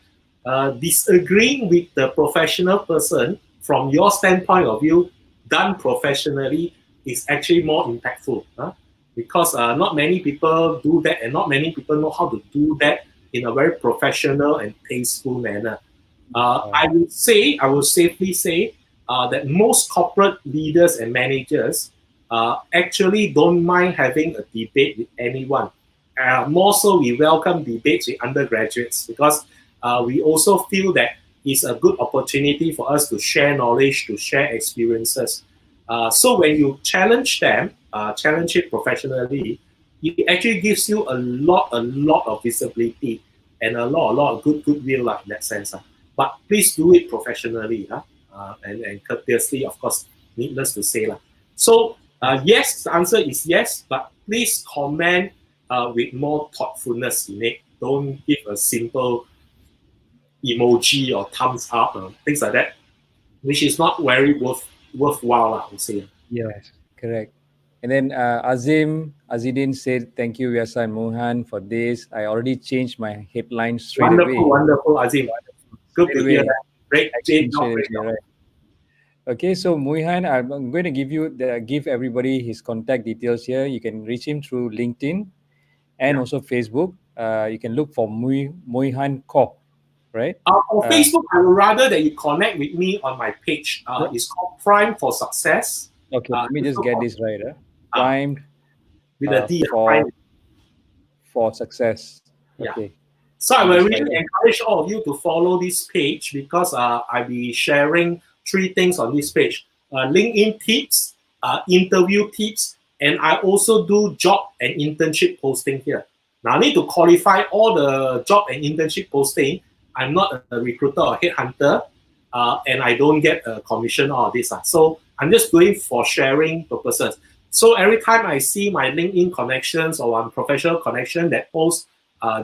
disagreeing with the professional person from your standpoint of view, done professionally, is actually more impactful. Because not many people do that, and not many people know how to do that in a very professional and tasteful manner. I would safely say that most corporate leaders and managers actually don't mind having a debate with anyone. More so, we welcome debates with undergraduates, because we also feel that it's a good opportunity for us to share knowledge, to share experiences. So when you challenge them, challenge it professionally, it actually gives you a lot of visibility and a lot of goodwill in that sense. But please do it professionally, and courteously, of course, needless to say. So, yes, the answer is yes, but please comment with more thoughtfulness in it. Don't give a simple emoji or thumbs up, things like that, which is not very worthwhile, I would say. Yes, correct. And then Azidin said, "Thank you, Vyasa and Mohan, for this. I already changed my headline straight Wonderful, away. wonderful, Azim. Good Straight to hear away, that. Great action job, straight great away, job. right?" Okay, so Mohan, I'm going to give everybody his contact details here. You can reach him through LinkedIn and Yeah. also Facebook. You can look for Mohan Corp, right? On Facebook, I would rather that you connect with me on my page. Yep. It's called Prime for Success. Okay, let me Just just look get for this right. uh, Primed with a D, Prime. for success. Yeah. Okay, So let I me will just really write it. encourage all of you to follow this page because I'll be sharing three things on this page: LinkedIn tips, interview tips, and I also do job and internship posting here. Now I need to qualify all the job and internship posting. I'm not a recruiter or headhunter, and I don't get a commission or this. So I'm just doing for sharing purposes. So every time I see my LinkedIn connections or one professional connection that posts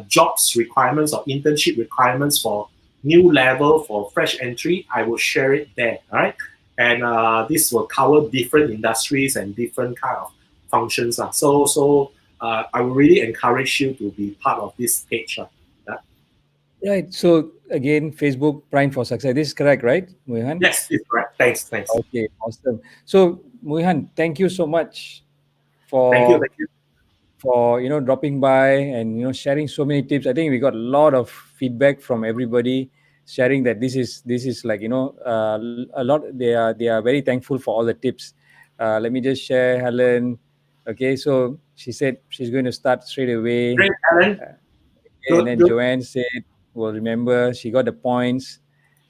jobs requirements or internship requirements for new level for fresh entry, I will share it there. All right, and this will cover different industries and different kind of functions. I will really encourage you to be part of this page. Yeah. Right. So again, Facebook Prime for Success. This is correct, right, Mohan? Yes, it's correct. Thanks. Okay, awesome. So Mohan, thank you so much Thank you, for thank you. dropping by and sharing so many tips. I think we got a lot of feedback from everybody sharing that this is like a lot. They are very thankful for all the tips. Let me just share Helen. Okay, so she said she's going to start straight away. Great, Alan. And Good, then good. Joanne said, "Well, remember, she got the points."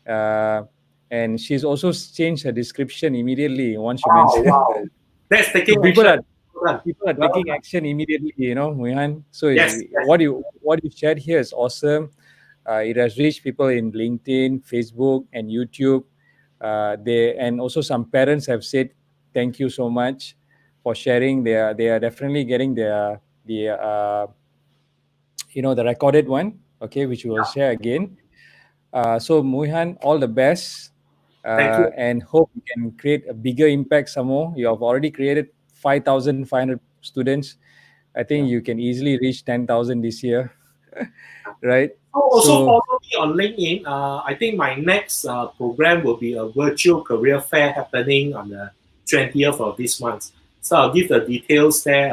Uh, and she's also changed her description immediately once you Wow, mentioned. wow. That's So taking people action. are Well done. people are Well taking done. action immediately, Muhan. So Yes, yes. what you shared here is awesome. It has reached people in LinkedIn, Facebook, and YouTube. They and also some parents have said thank you so much for sharing. They are definitely getting the recorded one. Okay, which we will Yeah. share again. So Muhan, all the best, Thank you. and hope you can create a bigger impact some more. You have already created 5,500 students. I think Yeah. you can easily reach 10,000 this year, right? Also So follow me on LinkedIn. I think my next program will be a virtual career fair happening on the 20th of this month. So I'll give the details there.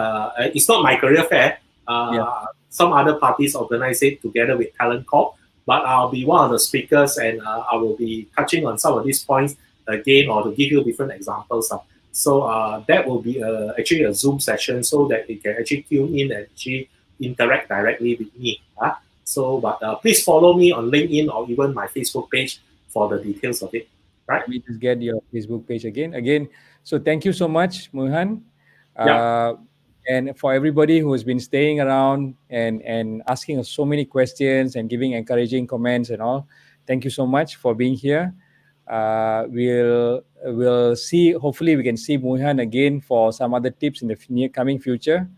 It's not my career fair. yeah, Some other parties organize it together with Talent Corp, but I'll be one of the speakers and I will be touching on some of these points again or to give you different examples. So that will be actually a Zoom session so that you can actually tune in and actually interact directly with me. But please follow me on LinkedIn or even my Facebook page for the details of it. Right? let me just get your Facebook page again. So thank you so much, Muhan. Yeah. Uh, and for everybody who has been staying around and asking us so many questions and giving encouraging comments and all, thank you so much for being here. We'll see. Hopefully, we can see Muhan again for some other tips in the near coming future.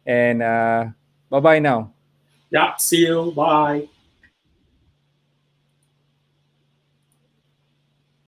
And bye bye now. Yeah. See you. Bye.